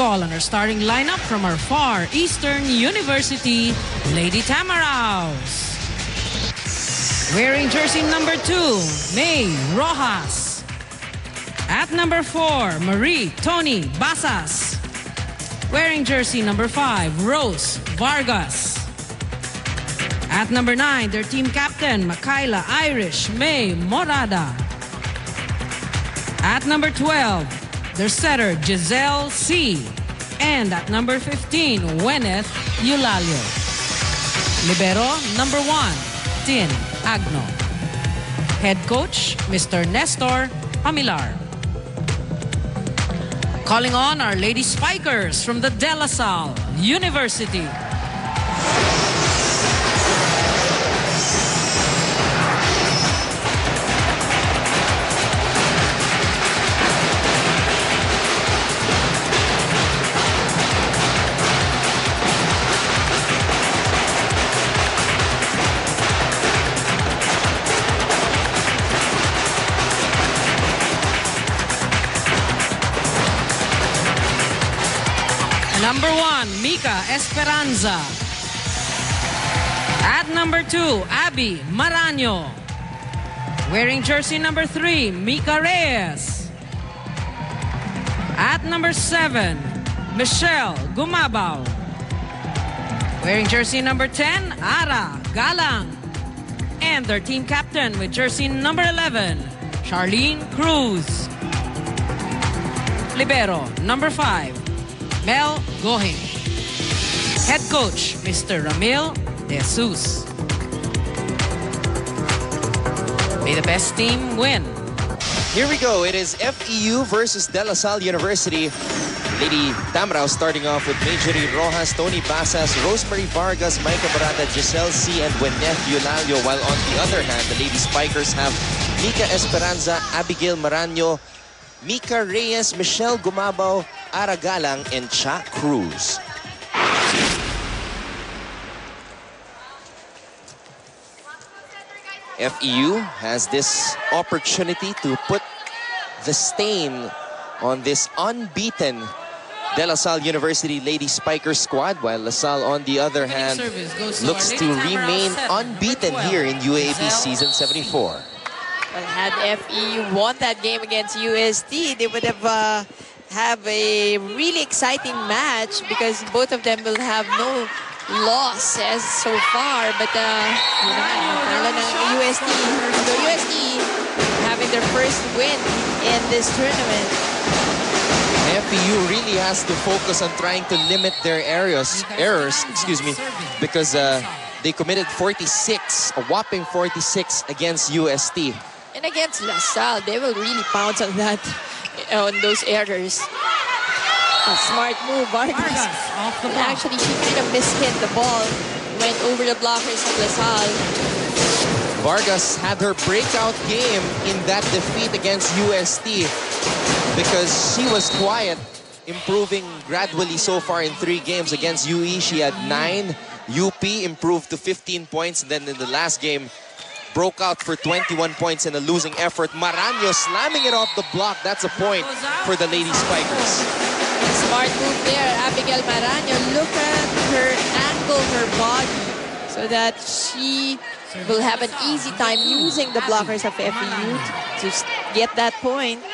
call on our starting lineup from our Far Eastern University, Lady Tamaraws. Wearing jersey number 2, May Rojas. At number 4, Marie Tony Basas. Wearing jersey number 5, Rose Vargas. At number 9, their team captain, Makaila Irish May Morada. At number 12, their setter, Giselle C. And at number 15, Wenneth Eulalio. Libero, number 1, Tin Agno. Head coach, Mr. Nestor Pamilar. Calling on our Lady Spikers from the LaSalle University. Number 1, Mika Esperanza. At number 2, Abby Maraño. Wearing jersey number 3, Mika Reyes. At number 7, Michelle Gumabaw. Wearing jersey number 10, Ara Galang. And their team captain with jersey number 11, Charlene Cruz. Libero, number 5, Mel Gohing. Head coach, Mr. Ramil De Jesus. May the best team win. Here we go. It is FEU versus De La Salle University. Lady Tamaraw starting off with Majorie Rojas, Tony Basas, Rosemary Vargas, Micah Morada, Giselle C. and Wenneth Eulalio. While on the other hand, the Lady Spikers have Mika Esperanza, Abigail Maraño, Mika Reyes, Michelle Gumabaw, Ara Galang, and Cha Cruz. FEU has this opportunity to put the stain on this unbeaten De La Salle University Lady Spiker squad, while LaSalle, on the other hand, looks to remain unbeaten here in UAAP Season 74. Well, had FEU won that game against UST, they would have a really exciting match because both of them will have no losses so far. But UST having their first win in this tournament. FEU really has to focus on trying to limit their errors, because they committed 46, a whopping 46 against UST. And against LaSalle, they will really pounce on that, on those errors. A smart move, Vargas. Actually, she kind of mishit the ball, went over the blockers of LaSalle. Vargas had her breakout game in that defeat against UST because she was quiet, improving gradually so far in 3 games. Against UE, she had 9. UP improved to 15 points. And then in the last game, broke out for 21 points in a losing effort. Maraño slamming it off the block. That's a point for the Lady Spikers. Smart move there, Abigail Maraño. Look at her angle, her body, so that she will have an easy time using the blockers of FEU to get that point.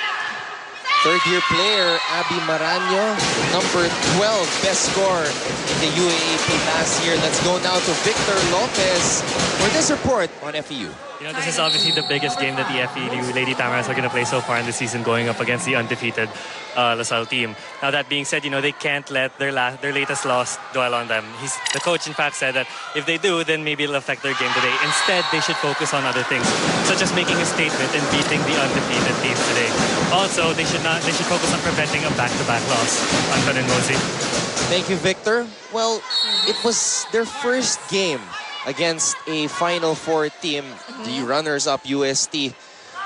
Third-year player, Abby Maraño, number 12 best scorer in the UAAP last year. Let's go now to Victor Lopez for this report on FEU. You know, this is obviously the biggest game that the FEU Lady Tamaraws are going to play so far in the season, going up against the undefeated LaSalle team. Now, that being said, you know, they can't let their latest loss dwell on them. The coach, in fact, said that if they do, then maybe it'll affect their game today. Instead, they should focus on other things, such as making a statement and beating the undefeated teams today. Also, they should focus on preventing a back-to-back loss. Anton and Mozi. Thank you, Victor. Well, it was their first game against a Final Four team, the runners-up UST.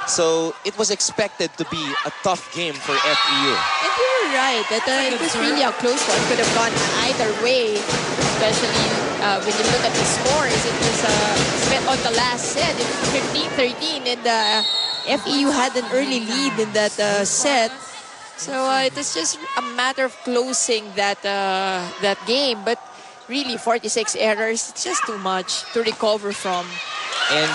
So it was expected to be a tough game for FEU. And you were right that it was really a close one. Could have gone either way, especially when you look at the scores. It was on the last set, it was 15-13, and FEU had an early lead in that set. So it was just a matter of closing that that game. But really, 46 errors, it's just too much to recover from. And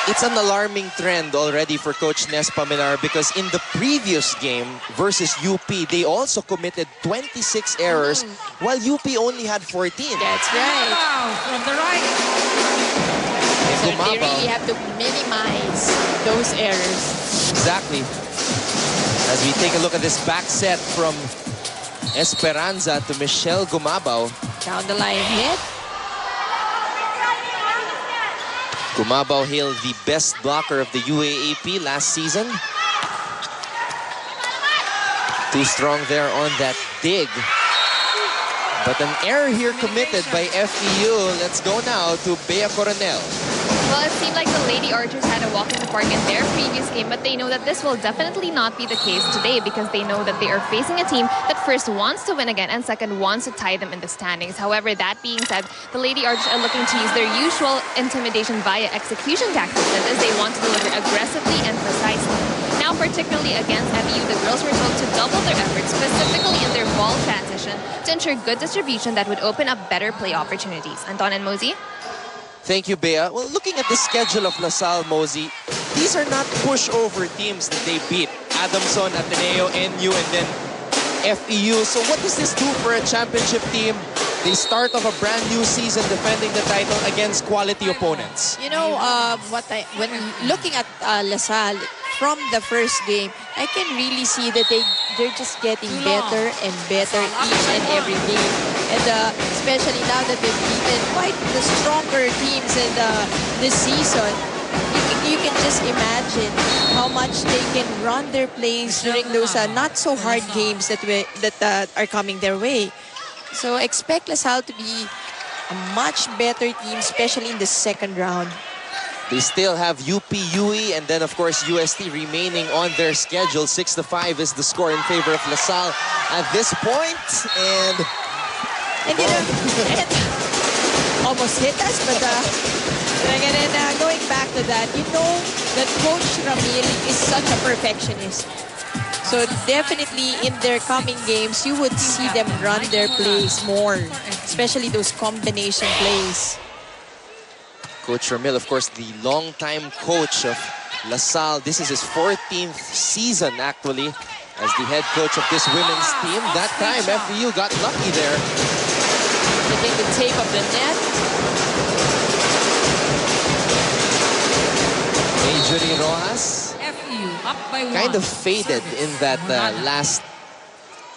it's an alarming trend already for Coach Nes Pamilar because in the previous game versus UP, they also committed 26 errors while UP only had 14. That's right. Wow, from the right. So they really have to minimize those errors. Exactly. As we take a look at this back set from Esperanza to Michelle Gumabao. Down the line hit. Gumabao hailed the best blocker of the UAAP last season. Too strong there on that dig. But an error here committed by FEU. Let's go now to Bea Coronel. Well, it seemed like the Lady Archers had a walk in the park in their previous game, but they know that this will definitely not be the case today because they know that they are facing a team that first wants to win again and second wants to tie them in the standings. However, that being said, the Lady Archers are looking to use their usual intimidation via execution tactics, that is, they want to deliver aggressively and precisely. Now, particularly against FEU, the girls were told to double their efforts, specifically in their ball transition, to ensure good distribution that would open up better play opportunities. Anton and Mosey? Thank you, Bea. Well, looking at the schedule of LaSalle, Mosey, these are not pushover teams that they beat. Adamson, Ateneo, NU, and then FEU. So what does this do for a championship team? They start off a brand new season defending the title against quality opponents. You know, when looking at LaSalle from the first game, I can really see that they're just getting better and better each and every game. And especially now that they've beaten quite the stronger teams in this season, you can just imagine how much they can run their plays during those not so hard games that are coming their way. So expect LaSalle to be a much better team, especially in the second round. They still have UP, UE, and then of course UST remaining on their schedule. 6-5 is the score in favor of LaSalle at this point. And you know, almost hit us, but again, going back to that, you know that Coach Ramil is such a perfectionist. So definitely in their coming games, you would see them run their plays more, especially those combination plays. Coach Ramil, of course, the longtime coach of LaSalle. This is his 14th season, actually, as the head coach of this women's team. That time, FEU got lucky there. Hitting the tape of the net. Adrian Rojas FEU up by one. kind of faded in that last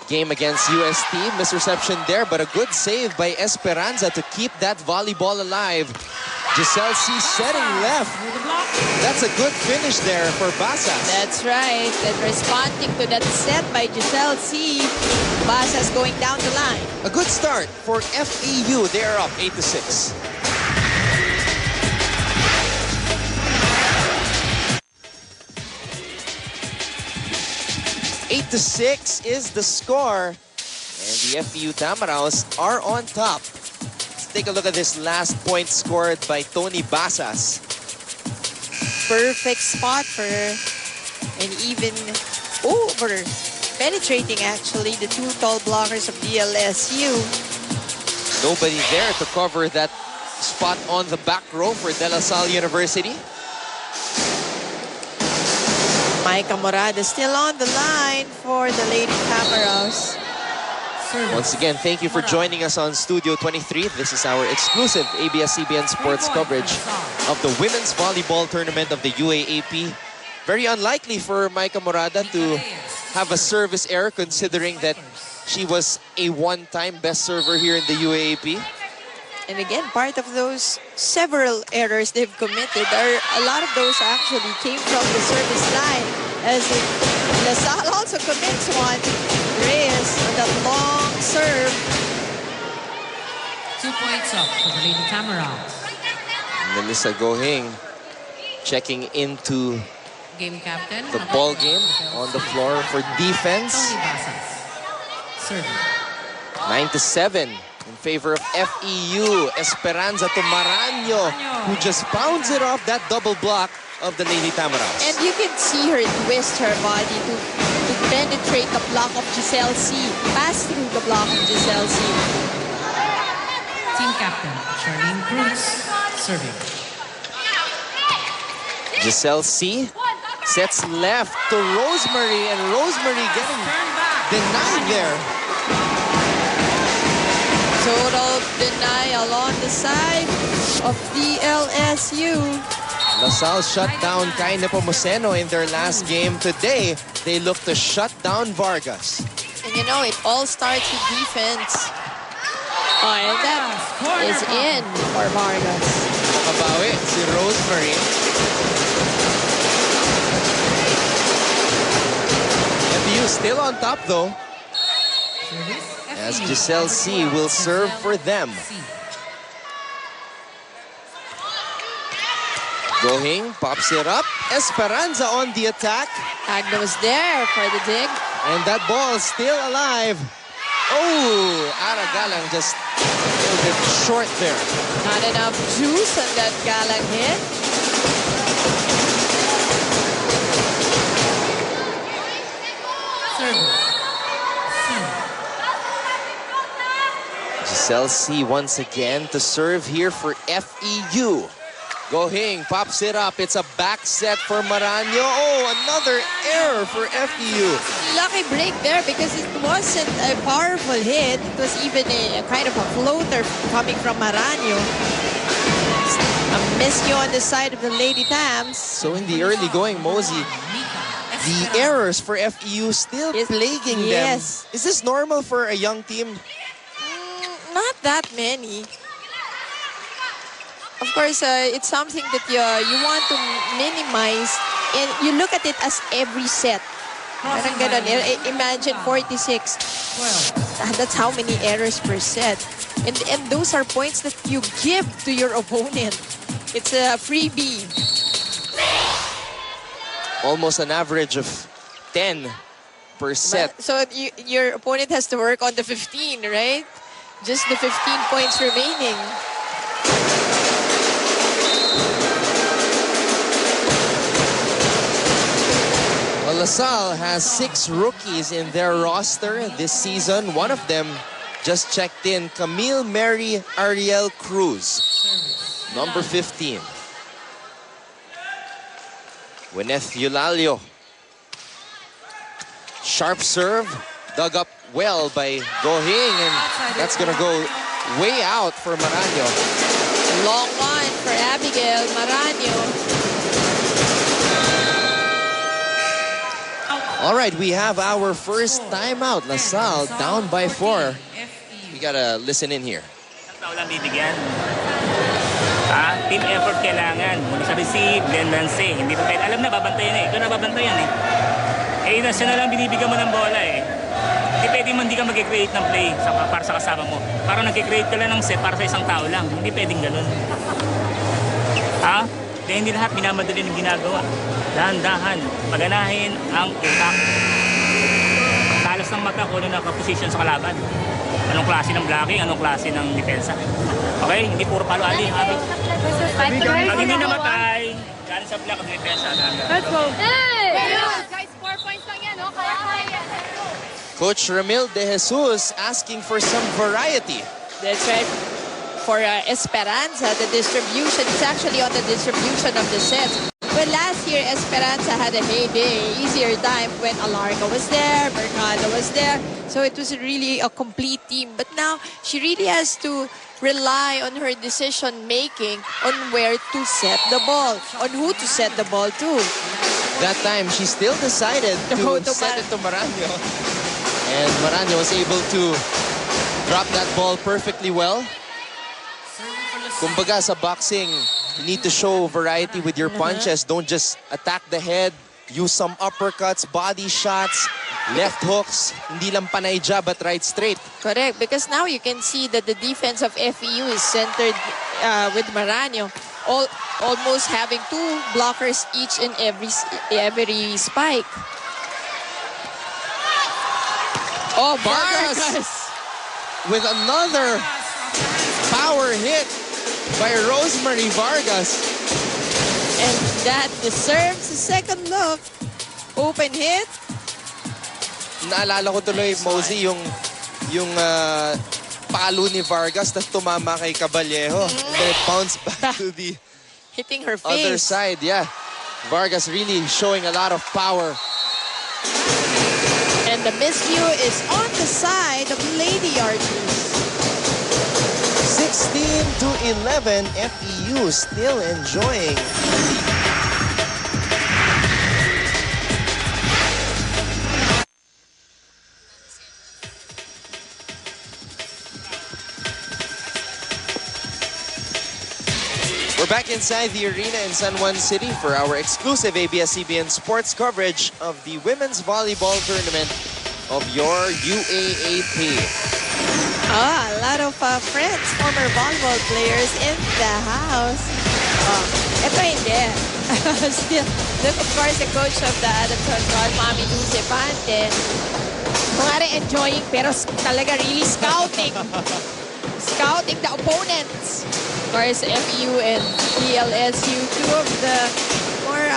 game against UST. Misreception there, but a good save by Esperanza to keep that volleyball alive. Giselle C setting left. That's a good finish there for Basas. That's right. And responding to that set by Giselle C. Basas going down the line. A good start for FEU. They are up 8-6. Eight to 6 is the score. And the FEU Tamaraos are on top. Take a look at this last point scored by Tony Basas. Perfect spot for her. And even over penetrating actually the two tall blockers of DLSU. Nobody there to cover that spot on the back row for De La Salle University. Micah Morada still on the line for the Lady Tamaraos. Once again, thank you for joining us on Studio 23. This is our exclusive ABS-CBN Sports coverage of the Women's Volleyball Tournament of the UAAP. Very unlikely for Micah Morada to have a service error, considering that she was a one-time best server here in the UAAP. And again, part of those several errors they've committed, a lot of those actually came from the service line. As LaSalle also commits one. Reyes on that long serve. 2 points up for the Lady Tamaraos. Melissa Gohing checking into Game captain. the ball game on the floor for defense. Tony Basas. Serving. 9-7 in favor of FEU. Esperanza to Maranyo, who just pounds it off that double block of the Lady Tamaraos. And you can see her twist her body to to penetrate the block of Giselle C. Pass through the block of Giselle C. Team captain, Charlene Cruz, serving. Giselle C sets left to Rosemary, and Rosemary getting denied there. Total denial on the side of DLSU. LaSalle shut down Kai Nepomuceno in their last game. Today, they look to shut down Vargas. And you know, it all starts with defense. Oh, and that is in for Vargas. Makabawi si Rosemary. FEU still on top though, as Giselle C will serve for them. Gohing pops it up. Esperanza on the attack. Agno was there for the dig. And that ball still alive. Oh, Aragalang just a little bit short there. Not enough juice on that Galang hit. Giselle C once again to serve here for FEU. Gohing pops it up. It's a back set for Maraño. Oh, another error for FEU. Lucky break there because it wasn't a powerful hit. It was even a kind of a floater coming from Maraño. A miscue on the side of the Lady Tams. So in the early going, Mosey, the errors for FEU still plaguing them. Is this normal for a young team? Not that many. Of course, it's something that you want to minimize, and you look at it as every set. Parang ganon. Imagine 46. That's how many errors per set. And those are points that you give to your opponent. It's a freebie. Almost an average of 10 per set. So your opponent has to work on the 15, right? Just the 15 points remaining. Well, LaSalle has 6 rookies in their roster this season. One of them just checked in, Camille Mary Ariel Cruz, number 15. Gwyneth Eulalio. Sharp serve, dug up well by Gohing, and that's gonna go way out for Maraño. Long one for Abigail Maraño. All right, we have our first timeout. LaSalle down by 4. We gotta listen in here. Walang bibigyan. Team effort kailangan. Muna sa receive, then lance. Hindi pa pwede. Alam na, babantayan eh. Ikaw na babantayan eh. Nasa na lang binibigyan mo ng bola eh. Hindi pwede man hindi ka mag-create ng play para sa kasama mo. Parang nag-create ka lang ng set para sa isang tao lang. Hindi pwedeng ganun. Dahil hindi lahat minamadali ng ginagawa. Dahan-dahan, paganahin ang utak. Talas ng mata kung ano nakaposition sa kalaban. Anong klase ng blocking, anong klase ng depensa. Okay? Hindi puro palo-ali. Pag hindi namatay, galing sa block of depensa. Let's go. Hey! Guys, 4 points lang yan, no? Kaya. Coach Ramil De Jesus asking for some variety. That's right. For Esperanza, the distribution, it's actually on the distribution of the sets. Well, last year, Esperanza had a heyday, easier time when Alarga was there, Mercado was there. So it was really a complete team. But now, she really has to rely on her decision-making on where to set the ball, on who to set the ball to. That time, she still decided to set it to Maraño. And Maraño was able to drop that ball perfectly well. Kumbaga sa boxing, you need to show variety with your punches. Don't just attack the head. Use some uppercuts, body shots, left hooks. Hindi lang panay jab but right straight. Correct, because now you can see that the defense of FEU is centered with Maraño. Almost having 2 blockers each in every spike. Oh, Vargas with another power hit by Rosemary Vargas. And that deserves a second look. Open hit. naalala ko tuloy, Mosey, yung palo ni Vargas na tumama kay Caballero. And then it bounced back to the Hitting her other face. side. Yeah, Vargas really showing a lot of power. And the miscue is on the side of Lady Archers. 16-11, FEU still enjoying. We're back inside the arena in San Juan City for our exclusive ABS-CBN sports coverage of the women's volleyball tournament of your UAAP. A lot of friends, former volleyball players in the house. Ito hindi. Still, look, of course, the coach of the Adamson Squad, Mami Dulce Pante. Kumari enjoying, pero talaga really scouting. Scouting the opponents. Of course, FEU and DLSU, two of the more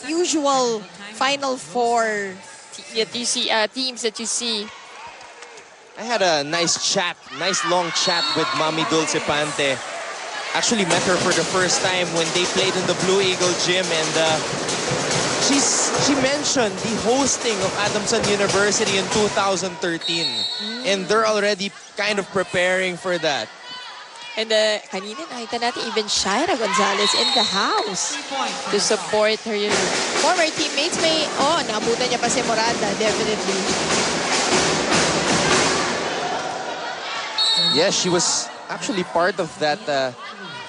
usual Final Four that you see, teams that you see. I had a nice long chat with Mami Dulce Pante. Actually met her for the first time when they played in the Blue Eagle gym, and she mentioned the hosting of Adamson University in 2013, and they're already kind of preparing for that. And kanina nakita natin even Shaira Gonzalez in the house to support her former teammates. Naabutan niya pa si Morada, definitely. Yeah, she was actually part of that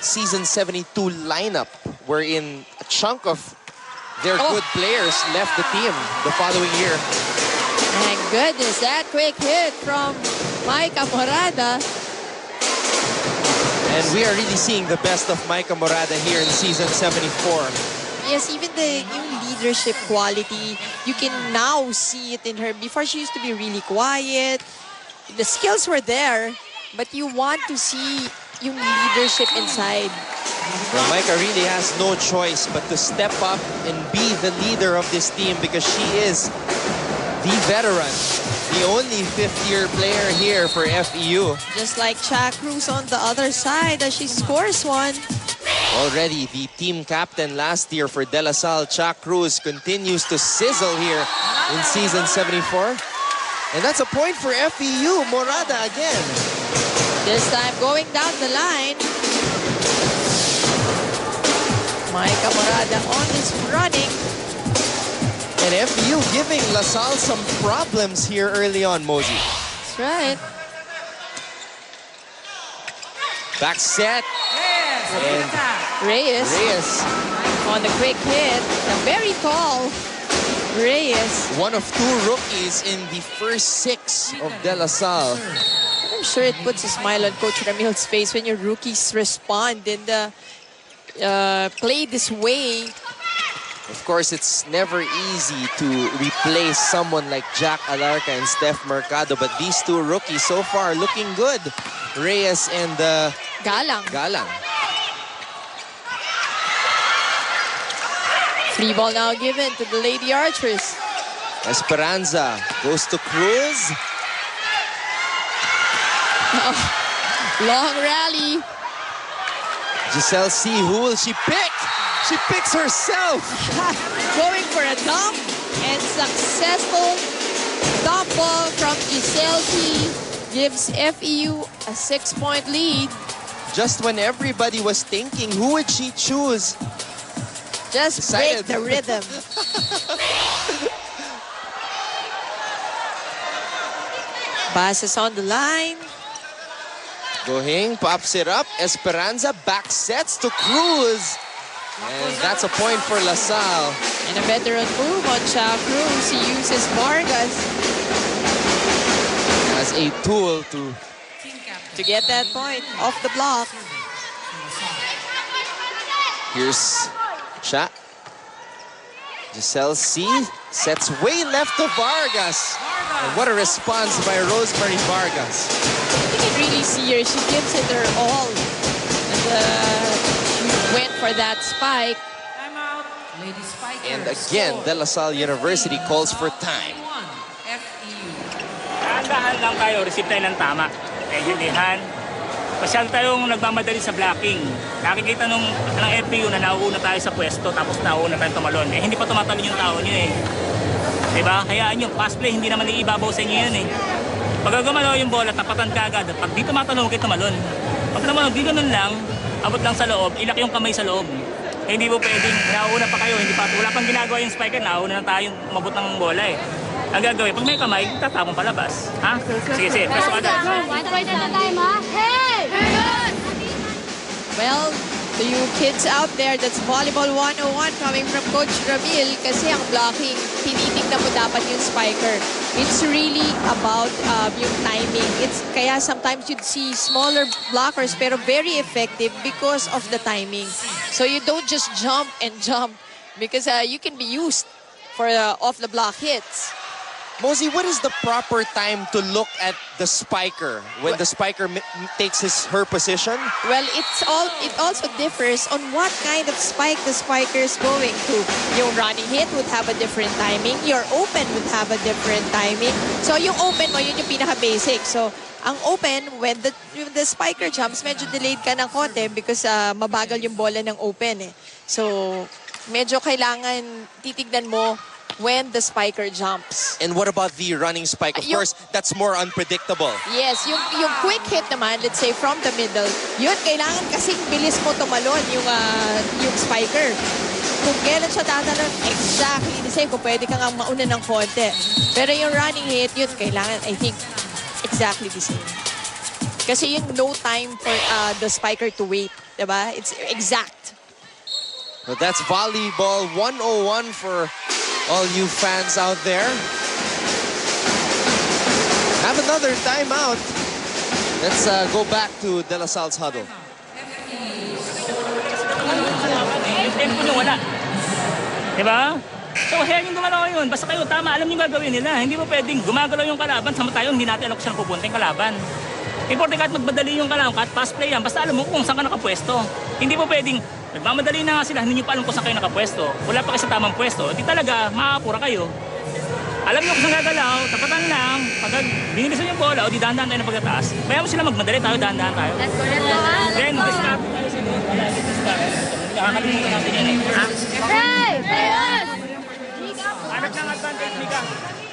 season 72 lineup wherein a chunk of their good players left the team the following year. My goodness, that quick hit from Maika Morada. And we are really seeing the best of Maika Morada here in season 74. Yes, even the new leadership quality, you can now see it in her. Before, she used to be really quiet. The skills were there, but you want to see yung leadership inside. Well, Maika really has no choice but to step up and be the leader of this team because she is the veteran, the only fifth-year player here for FEU. Just like Cha Cruz on the other side as she scores one. Already the team captain last year for De La Salle, Cha Cruz, continues to sizzle here in season 74. And that's a point for FEU. Morada again. This time going down the line. Maika Morada on this running. And FEU giving LaSalle some problems here early on, Mosey. That's right. Back set. And Reyes on the quick hit. A very tall Reyes. One of two rookies in the first six of De La Salle. I'm sure it puts a smile on Coach Ramil's face when your rookies respond and play this way. Of course, it's never easy to replace someone like Jack Alarca and Steph Mercado, but these two rookies so far looking good. Reyes and Galang. Free ball now given to the Lady Archers. Esperanza goes to Cruz. Long rally. Giselle C, who will she pick? She picks herself. Going for a dump and successful dump ball from Giselle C gives FEU a 6-point lead. Just when everybody was thinking, who would she choose? Just break the rhythm. Passes on the line. Gohing pops it up. Esperanza back sets to Cruz. And that's a point for LaSalle. And a veteran move on Cha Cruz. He uses Vargas as a tool to get that point off the block. Here's Cha. Giselle C sets way left to Vargas. And what a response by Rosemary Vargas. You can really see her. She gives it her all. And went for that spike. Timeout. Lady Spikers. And again, De La Salle University calls for time. dahan lang tayo, receive tayo ng tama. Naintindihan? Masyado tayong nagmamadali sa blocking. Nakikita ng FEU na nauuna tayo sa pwesto tapos nauuna tayo tumalon. Eh, hindi pa tumatalon yung tao nyo eh. Diba? Hayaan nyo, pass play, hindi naman iibabaw sa inyo yun eh. Pag gumalaw yung bola, tapatan ka agad. Pag di tumatalon, huwag kayo tumalon. Pag naman, di ganun lang, abot lang sa loob, ilak yung kamay sa loob. Eh, hindi po pwedeng, nauuna pa kayo, hindi pa, wala pang ginagawa yung spiker, nauuna na tayong mabot ng bola eh. Ang gagawin, pag may kamay, tatapon palabas. Ha? Sige, sige. Preso agad. Well, to you kids out there, that's Volleyball 101 coming from Coach Ramil kasi ang blocking, tinitignan mo dapat yung spiker. It's really about yung timing. Kaya sometimes you'd see smaller blockers pero very effective because of the timing. So you don't just jump and jump because you can be used for off-the-block hits. Mosey, what is the proper time to look at the spiker when the spiker takes her position? Well, it also differs on what kind of spike the spiker is going to. Yung running hit would have a different timing. Your open would have a different timing. So yung open mo, yun yung pinaka-basic. So ang open, when the spiker jumps, medyo delayed ka ng konti because mabagal yung bola ng open eh. So medyo kailangan titignan mo when the spiker jumps. And what about the running spike? Of course, that's more unpredictable. Yes, yung quick hit naman, let's say from the middle, yun, kailangan kasing bilis mo tumalon yung spiker. Kung kailan siya tatalon, exactly the same. Kung pwede ka nga mauna ng konti. Pero yung running hit, yun, kailangan, I think, exactly the same. Kasi yung no time for the spiker to wait. Diba? It's exact. Well, that's Volleyball 101 for all you fans out there. Have another timeout. Let's go back to De La Salle's huddle. Tempo nyo wala. Diba? So, hayaan yung gumalaw yun. Basta kayo, tama, alam nyo gagawin nila. Hindi mo pwedeng gumagalaw yung kalaban, sama tayo, hindi natin alam kung saan pupunta yung kalaban. Importante kahit magmadali yung kalaban, kahit pass play yan, basta alam mo kung saan ka nakapwesto. Hindi mo pwedeng, nagmamadali na nga sila, hindi nyo pa alam kung saan kayo nakapwesto. Wala pa kayo sa tamang pwesto. Di talaga, makakapura kayo. Alam nyo kung saan gagalaw, tapatan lang. Pag binilisan yung bola, o di dahan-dahan tayo ng pagkataas. Kaya mo sila magmadali tayo, dahan-dahan tayo. Then, discard tayo sa doon. Nakakalimutan natin yan eh. Hanap ng advantage, Mika.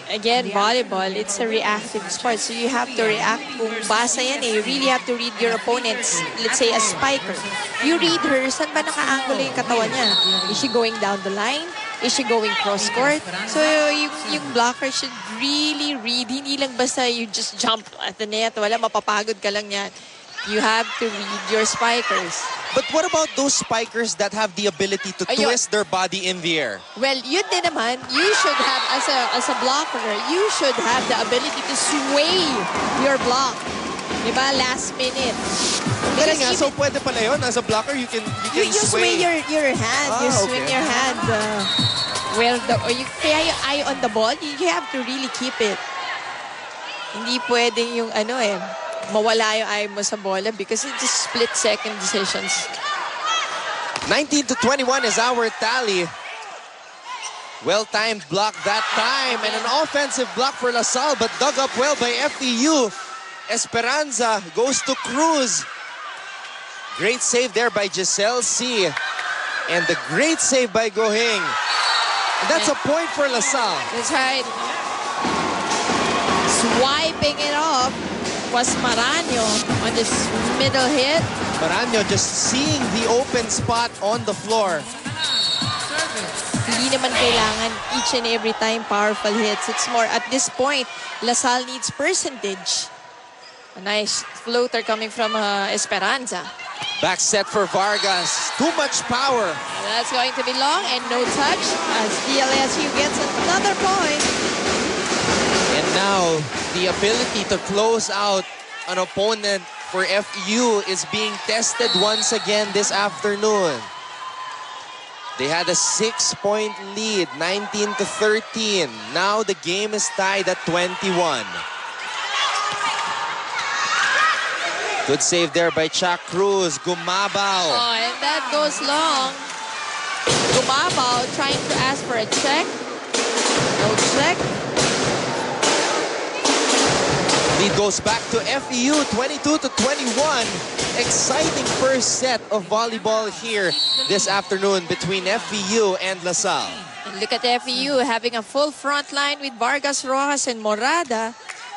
Again, volleyball, it's a reactive sport. So you have to react. Kung basa yan eh, you really have to read your opponent's, let's say, a spiker. You read her, saan ba naka-angle yung katawan niya? Is she going down the line? Is she going cross-court? So yung blocker should really read. Hindi lang basta you just jump at the net. Wala, mapapagod ka lang yan. You have to read your spikers. But what about those spikers that have the ability to twist their body in the air? Well, yun din naman, you should have, as a blocker, you should have the ability to sway your block. Diba? Last minute. Galing nga, so pwede pala yun. As a blocker, you can sway your hand. You swing your hand. Kaya yung eye on the ball, you have to really keep it. Hindi pwedeng yung mawala yung eye mo sa bola because it's just split-second decisions. 19-21 is our tally. Well-timed block that time. And an offensive block for LaSalle, but dug up well by FEU. Esperanza goes to Cruz. Great save there by Giselle C. And the great save by Gohing. And that's a point for LaSalle. That's right. Swiping it off was Maranyo on this middle hit. Maranyo just seeing the open spot on the floor. Hindi naman kailangan each and every time powerful hits. It's more at this point, LaSalle needs percentage. A nice floater coming from Esperanza. Back set for Vargas. Too much power. That's going to be long and no touch as DLSU gets another point. And now, the ability to close out an opponent for FEU is being tested once again this afternoon. They had a 6-point lead, 19-13. Now the game is tied at 21. Good save there by Chuck Cruz. Gumabaw. Oh, and that goes long. Gumabaw trying to ask for a check. No check. Lead goes back to FEU, 22-21. Exciting first set of volleyball here this afternoon between FEU and LaSalle. And look at FEU having a full front line with Vargas, Rojas, and Morada.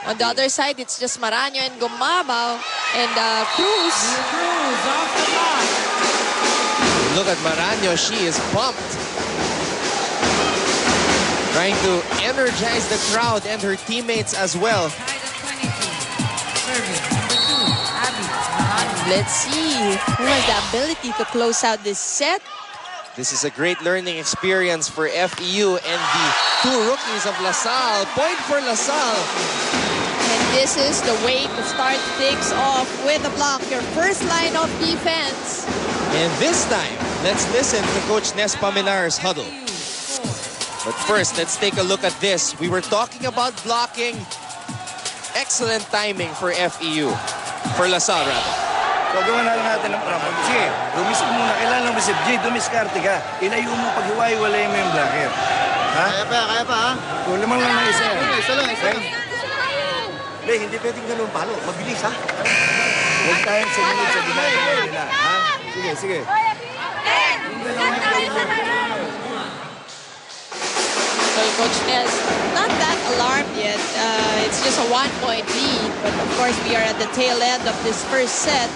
On the other side, it's just Maraño and Gumabao and Cruz. Cruz off the block. Look at Maraño, she is pumped. Trying to energize the crowd and her teammates as well. Tied at 22. Serving number 2, Abby. Maraño. Let's see who has the ability to close out this set. This is a great learning experience for FEU and the two rookies of LaSalle. Point for LaSalle. And this is the way to start things off with a block, your first line of defense. And this time, let's listen to Coach Nes Pamilar's huddle. But first, let's take a look at this. We were talking about blocking. Excellent timing for FEU. For LaSalle, rather. So gawin na lang natin ng problem. Sige, dumis ko muna. Kailangan ng receive. Jay, dumiskarte ka. Ilayo mo pag hiwa-hiwalay mo yung blocker. Ha? Kaya pa, ha? So, lamang lang na isa. Isa lang. Hindi, hindi pwedeng ganun palo. Mabilis, ha? Huwag tayong sumunod sa ginagawa nila. Ha? Sige. So Coach Nels, not that alarmed yet. It's just a 1-point lead. But of course, we are at the tail end of this first set.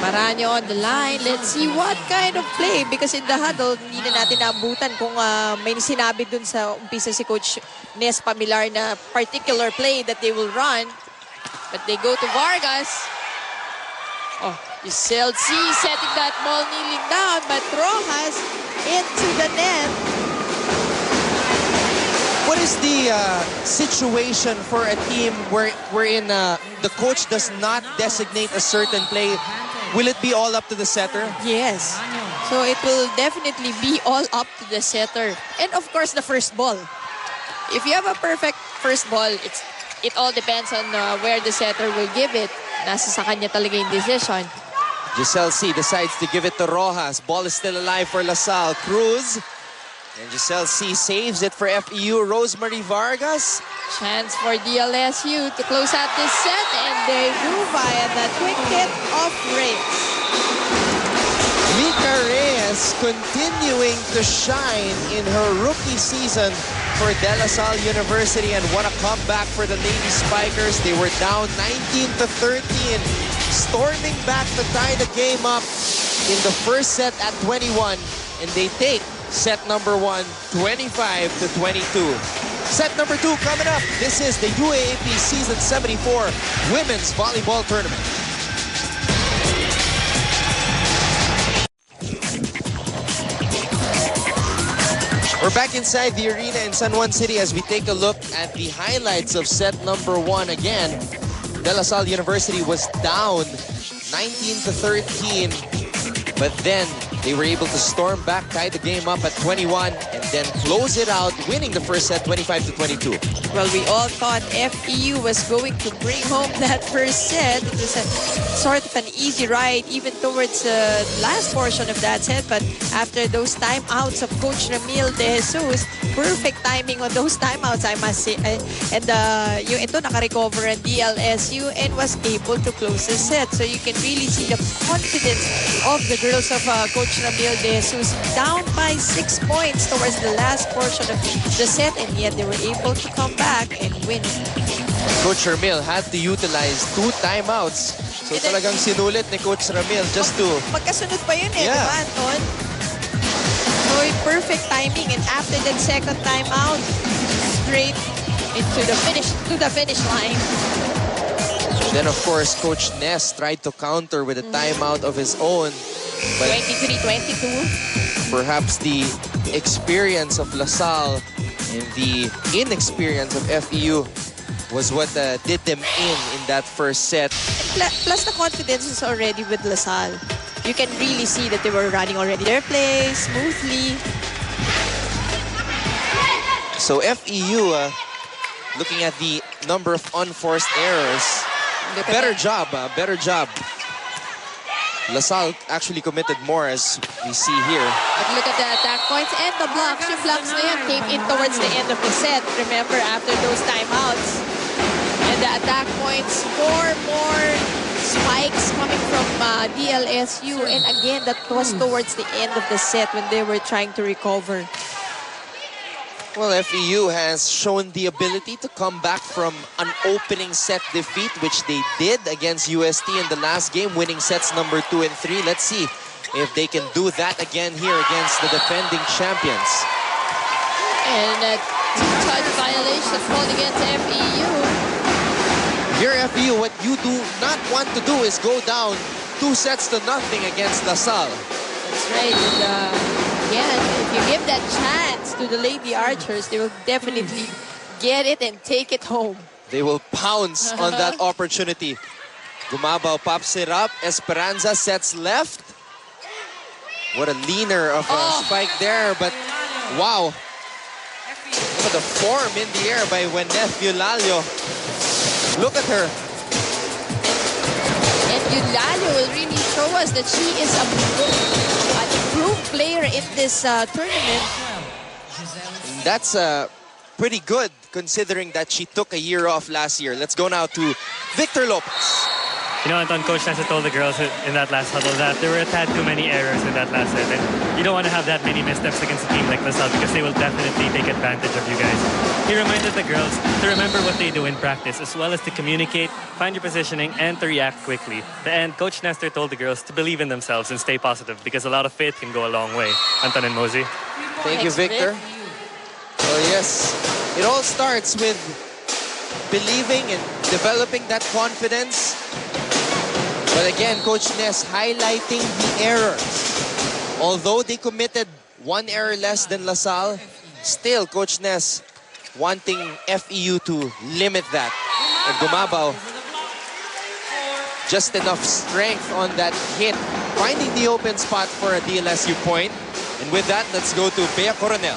Maraño on the line. Let's see what kind of play. Because in the huddle, hindi na natin naabutan kung may sinabi dun sa umpisa si Coach Nes Pamilar na particular play that they will run. But they go to Vargas. Oh, Giselle C setting that ball kneeling down. But Rojas into the net. What is the situation for a team wherein the coach does not designate a certain play? Will it be all up to the setter? Yes. So it will definitely be all up to the setter. And of course, the first ball. If you have a perfect first ball, it all depends on where the setter will give it. Nasa sa kanya talaga yung decision. Giselle C decides to give it to Rojas. Ball is still alive for LaSalle. Cruz. And Giselle C saves it for FEU. Rosemary Vargas. Chance for DLSU to close out this set. And they do via that quick hit of Reyes. Mika Reyes continuing to shine in her rookie season for De La Salle University. And what a comeback for the Lady Spikers. They were down 19-13. Storming back to tie the game up in the first set at 21. And they take set number 1, 25-22. Set number 2 coming up. This is the UAAP Season 74 Women's Volleyball Tournament. We're back inside the arena in San Juan City as we take a look at the highlights of set number 1 again. De La Salle University was down 19-13, but then they were able to storm back, tie the game up at 21, and then close it out, winning the first set 25-22. Well, we all thought FEU was going to bring home that first set. It was a sort of an easy ride even towards the last portion of that set. But after those timeouts of Coach Ramil De Jesus, perfect timing on those timeouts, I must say. And yung ito naka-recover ang DLSU and was able to close the set. So you can really see the confidence of the girls of Coach Ramil De Jesus, down by 6 points towards the last portion of the set, and yet they were able to come back and win. Coach Ramil had to utilize 2 timeouts. So talagang sinulit ni Coach Ramil just to... Magkasunod pa yun eh, Yeah. diba, Anton? So perfect timing, and after that second timeout, straight into the finish line. Then of course, Coach Ness tried to counter with a timeout of his own. But 23-22. perhaps the experience of LaSalle and the inexperience of FEU was what did them in that first set. Plus the confidence is already with LaSalle. You can really see that they were running already their play smoothly. So FEU, looking at the number of unforced errors, better job. LaSalle actually committed more, as we see here. But look at the attack points and the blocks. Yung blocks na yun came in towards the end of the set. Remember, after those timeouts. And the attack points. More spikes coming from DLSU. And again, that was towards the end of the set when they were trying to recover. Well, FEU has shown the ability to come back from an opening set defeat, which they did against UST in the last game, winning sets number 2 and 3. Let's see if they can do that again here against the defending champions. And touch violation called against FEU. Here, FEU, what you do not want to do is go down 2-0 against LaSalle. That's right. And again, if you give that chance to the Lady Archers, they will definitely get it and take it home. They will pounce on that opportunity. Gumabaw pops it up. Esperanza sets left. What a leaner of a spike there, but wow. Look at the form in the air by Weneth Eulalio. Look at her. And Eulalio will really show us that she is an improved player in this tournament. And that's pretty good considering that she took a year off last year. Let's go now to Victor Lopez. You know, Anton, Coach Nessa told the girls in that last huddle that there were a tad too many errors in that last set. And you don't want to have that many missteps against a team like LaSalle because they will definitely take advantage of you guys. He reminded the girls to remember what they do in practice, as well as to communicate, find your positioning, and to react quickly. And Coach Nestor told the girls to believe in themselves and stay positive because a lot of faith can go a long way. Anton and Mosey. Thank you, Victor. Well, yes, it all starts with believing and developing that confidence. But again, Coach Ness highlighting the errors. Although they committed 1 error less than LaSalle, still Coach Ness wanting FEU to limit that. And Gumabaw, just enough strength on that hit, finding the open spot for a DLSU point. And with that, let's go to Bea Coronel.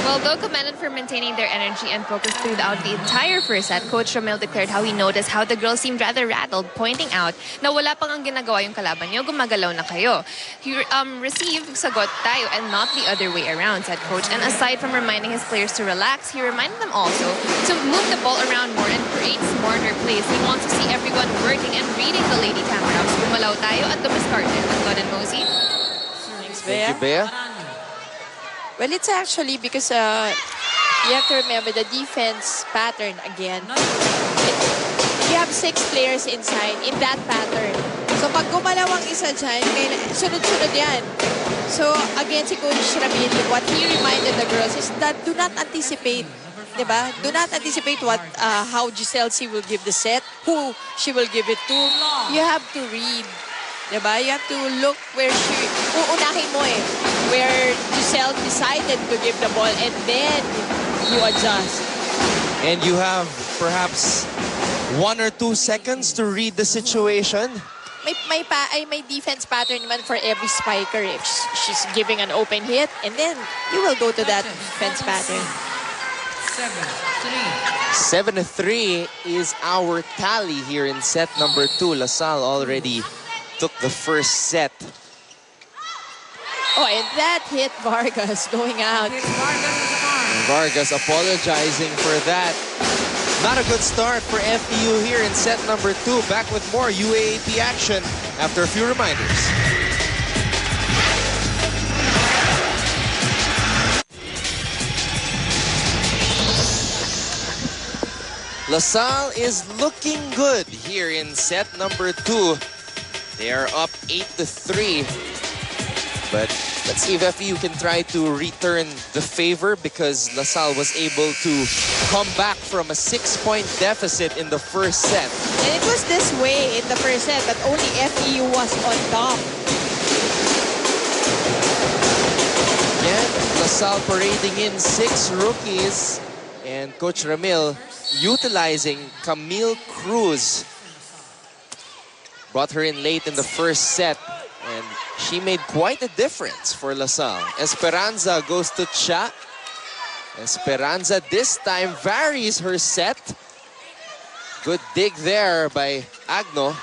Well, though commended for maintaining their energy and focus throughout the entire first set, Coach Ramil declared how he noticed how the girls seemed rather rattled, pointing out na wala pang ang ginagawa yung kalaban niyo, gumagalaw na kayo. He received sagot tayo and not the other way around, said Coach. And aside from reminding his players to relax, he reminded them also to move the ball around more and create smarter plays. He wants to see everyone working and reading the Lady Tamaraws. Gumalaw tayo at dumiscard din. Anton and Mosey. Thanks, Thank you, Bea. Well, it's actually because you have to remember the defense pattern again. You have 6 players inside in that pattern. So pag gumalaw ang isa dyan, sunod-sunod yan. So again, si Coach Ramil, what he reminded the girls is that do not anticipate. Diba? Do not anticipate how Giselle C will give the set, who she will give it to. You have to read. Diba? You have to look where uunahin mo where Giselle decided to give the ball and then you adjust. And you have perhaps 1 or 2 seconds to read the situation. May defense pattern naman for every spiker if she's giving an open hit, and then you will go to that defense pattern. 7-3 is our tally here in set number 2. LaSalle already took the first set. Oh, and that hit Vargas going out. Vargas apologizing for that. Not a good start for FEU here in set number 2. Back with more UAAP action after a few reminders. LaSalle is looking good here in set number 2. They are up 8-3. But let's see if FEU can try to return the favor because LaSalle was able to come back from a 6-point deficit in the first set. And it was this way in the first set, but only FEU was on top. Again, LaSalle parading in 6 rookies. And Coach Ramil utilizing Camille Cruz. Brought her in late in the first set. And she made quite a difference for LaSalle. Esperanza goes to Cha. Esperanza this time varies her set. Good dig there by Agno.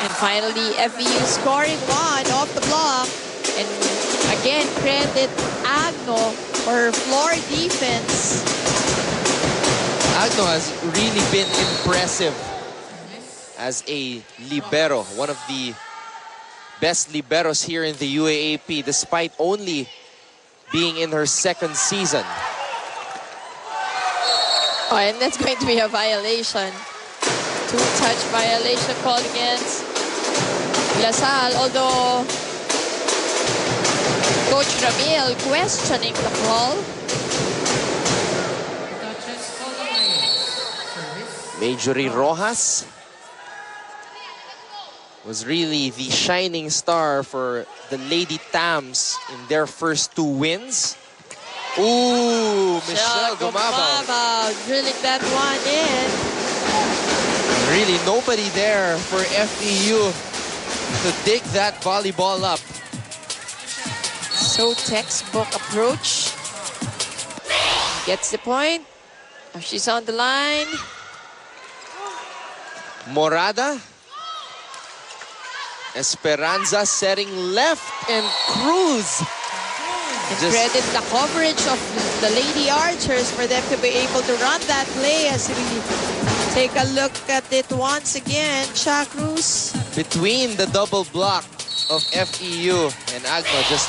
And finally, FEU scoring 1 off the block. And again, credit Agno for her floor defense. Agno has really been impressive as a libero, one of the best liberos here in the UAAP, despite only being in her second season. Oh, and that's going to be a violation. Two-touch violation called against LaSalle, although Coach Ramil questioning the call. Majorie Rojas was really the shining star for the Lady Tams in their first 2 wins. Ooh, Michelle Gumabaw. Drilling that one in. Really nobody there for FEU to dig that volleyball up. So textbook approach. Gets the point. Oh, she's on the line. Morada. Esperanza setting left and Cruz. And credit the coverage of the Lady Archers for them to be able to run that play as we take a look at it once again. Cha Cruz. Between the double block of FEU and Agno, just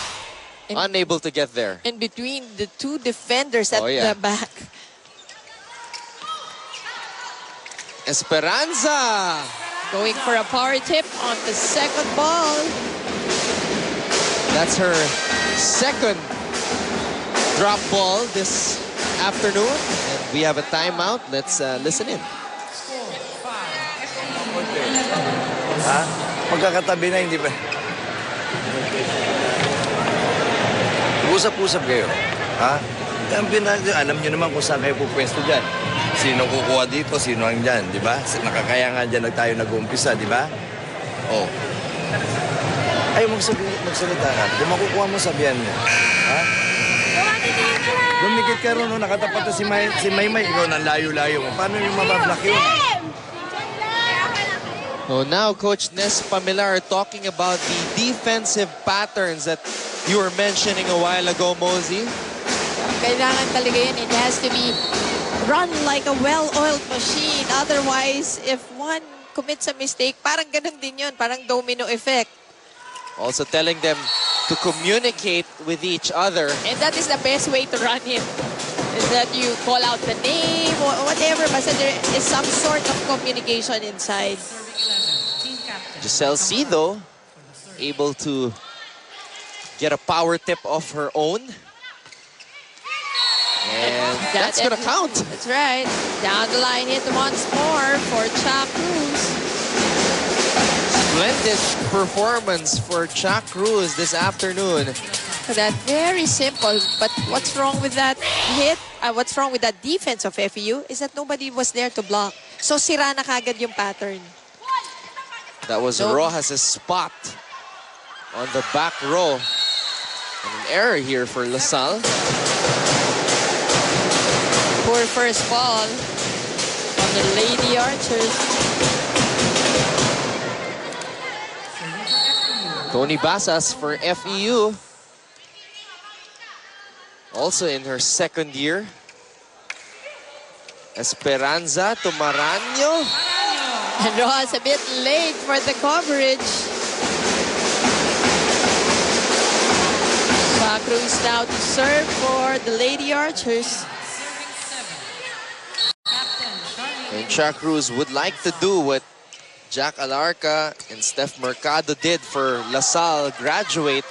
unable to get there. In between the 2 defenders at the back. Esperanza. Going for a power tip on the second ball. That's her second drop ball this afternoon. And we have a timeout. Let's listen in. Ha? Magkakatabi na, hindi ba? Usap-usap kayo. Ha? Alam niyo naman kung saan kayo pupwesto dyan. Sino kukuha dito, sino ang dyan, di ba? Nakakaya nga dyan tayo nag-uumpisa, di ba? Oh. Ayaw magsalita ka. Kung makukuha mo, sabihan mo. Ha? Lumikit ka ron, nakatapat na si Maymay. Ikaw nang layo-layo mo. Paano yung mabablock yun? Oh, now Coach Nes Pamilar talking about the defensive patterns that you were mentioning a while ago, Mosey. Kailangan talaga yun. It has to be run like a well-oiled machine. Otherwise, if one commits a mistake, parang ganun din yun. Parang domino effect. Also telling them to communicate with each other. And that is the best way to run it. Is that you call out the name or whatever. Basta there is some sort of communication inside. Giselle C, though, able to get a power tip of her own. And that's going to count. That's right. Down the line hit once more for Cha Cruz. Splendid performance for Cha Cruz this afternoon. That very simple, but what's wrong with that hit? What's wrong with that defense of FEU is that nobody was there to block. So sira na kagad yung pattern. That was Rojas' spot on the back row. And an error here for LaSalle. Poor first ball on the Lady Archers. Tony Basas for FEU. Also in her second year. Esperanza to Maranyo. And Rojas a bit late for the coverage. Cha Cruz now to serve for the Lady Archers. And Cha Cruz would like to do what Jack Alarca and Steph Mercado did for LaSalle, graduate,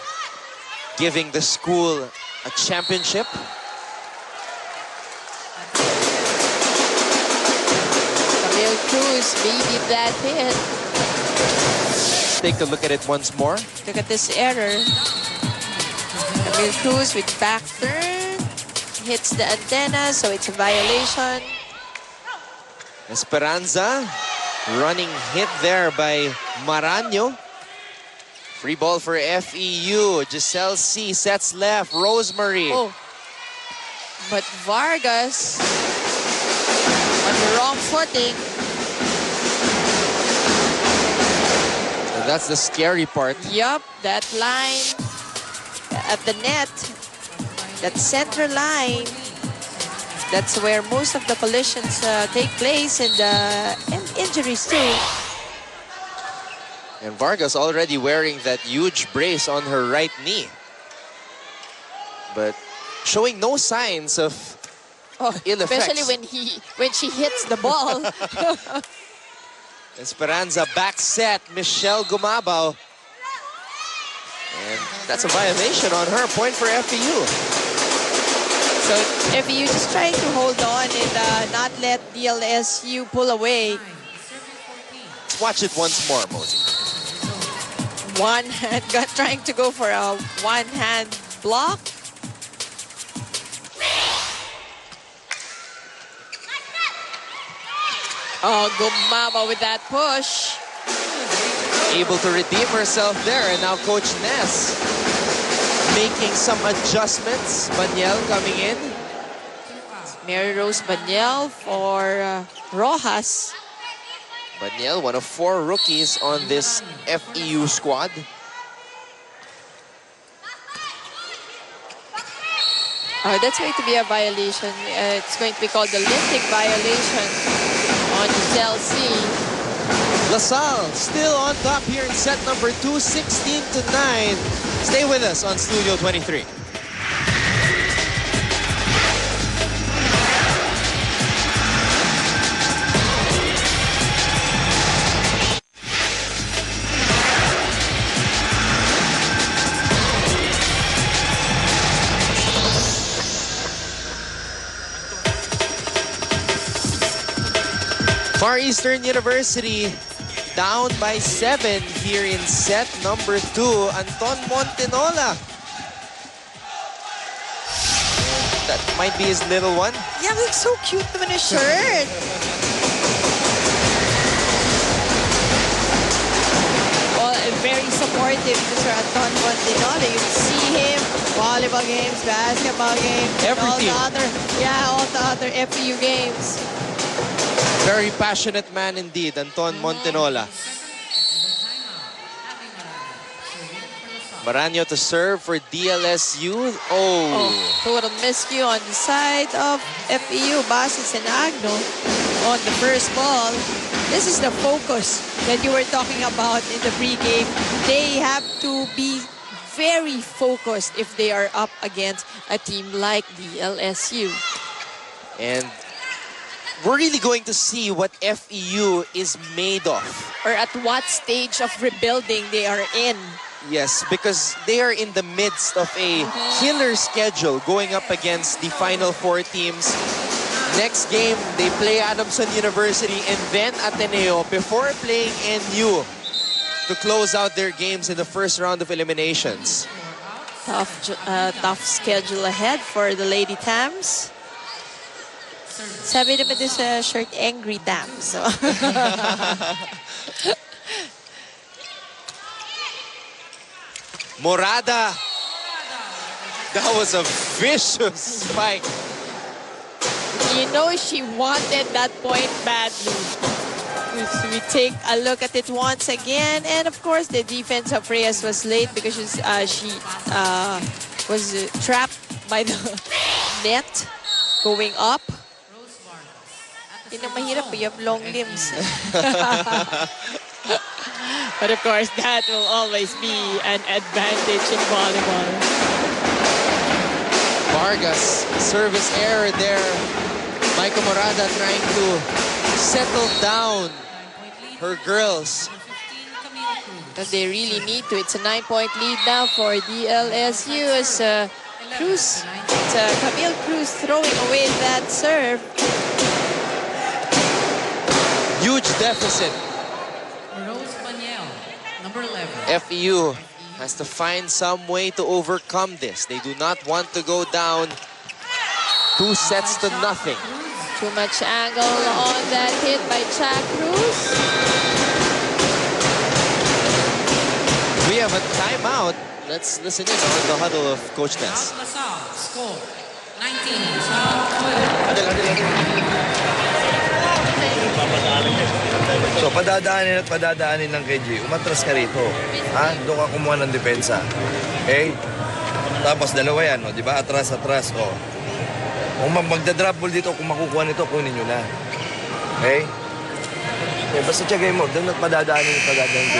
giving the school a championship. Camille Cruz beat that hit. Let's take a look at it once more. Look at this error. Camille Cruz with back turn. Hits the antenna, so it's a violation. Esperanza, running hit there by Maranyo. Free ball for FEU. Giselle C sets left. Rosemary. Oh. But Vargas on the wrong footing. And that's the scary part. Yup, that line at the net, that center line, That's where most of the collisions take place, and injuries too. And Vargas already wearing that huge brace on her right knee. But showing no signs of ill effects. Especially when she hits the ball. Esperanza back set, Michelle Gumabaw. And that's a violation on her, point for FEU. So FEU just trying to hold on and not let DLSU pull away. Let's watch it once more, Mosey. One hand, trying to go for a one-hand block. Oh, Gumabaw with that push. Able to redeem herself there, and now Coach Ness making some adjustments. Banyel coming in. Mary Rose Banyel for Rojas. Banyel, one of 4 rookies on this FEU squad. That's going to be a violation. It's going to be called the lifting violation on Chelsea. LaSalle still on top here in set number 2, 16-9. Stay with us on Studio 23. Far Eastern University down by 7 here in set number 2. Anton Montenola. That might be his little one. Yeah, looks so cute naman his shirt. Well, very supportive, Mr. Anton Montenola. You can see him, volleyball games, basketball games, everything. All the other FEU games. Very passionate man indeed, Anton Montenola. Maraño to serve for DLSU. Total miscue on the side of FEU. Basis and Agno on the first ball. This is the focus that you were talking about in the pregame. They have to be very focused if they are up against a team like DLSU. And we're really going to see what FEU is made of. Or at what stage of rebuilding they are in. Yes, because they are in the midst of a killer schedule going up against the Final 4 teams. Next game, they play Adamson University and then Ateneo before playing NU to close out their games in the first round of eliminations. Tough schedule ahead for the Lady Tams. Sabi naman din sa shirt, Angry Tams. So. Morada. That was a vicious spike. You know she wanted that point badly. We take a look at it once again. And of course, the defense of Reyes was late because she was trapped by the net going up. Yun ang mahirap, you have long limbs. But of course, that will always be an advantage in volleyball. Vargas, service error there. Maika Morada trying to settle down her girls. But they really need to. It's a 9-point lead now for DLSU as Cruz. It's Camille Cruz throwing away that serve. Huge deficit. FEU has to find some way to overcome this. They do not want to go down 2 sets to nothing. Too much angle on that hit by Cha Cruz. We have a timeout. Let's listen in on the huddle of Coach Ness. Score 19. So, padadaanin ng KG. Umatras ka rito. Ha? Doon ka kumuha ng depensa. Okay? Tapos dalawa yan, no? Di ba? Atras, atras. Oh. Kung magda-drop ball dito, kung makukuha nito, kunin nyo na. Okay? Okay, basta tiyagay mo. Doon padadaanin yung padadaanin ko.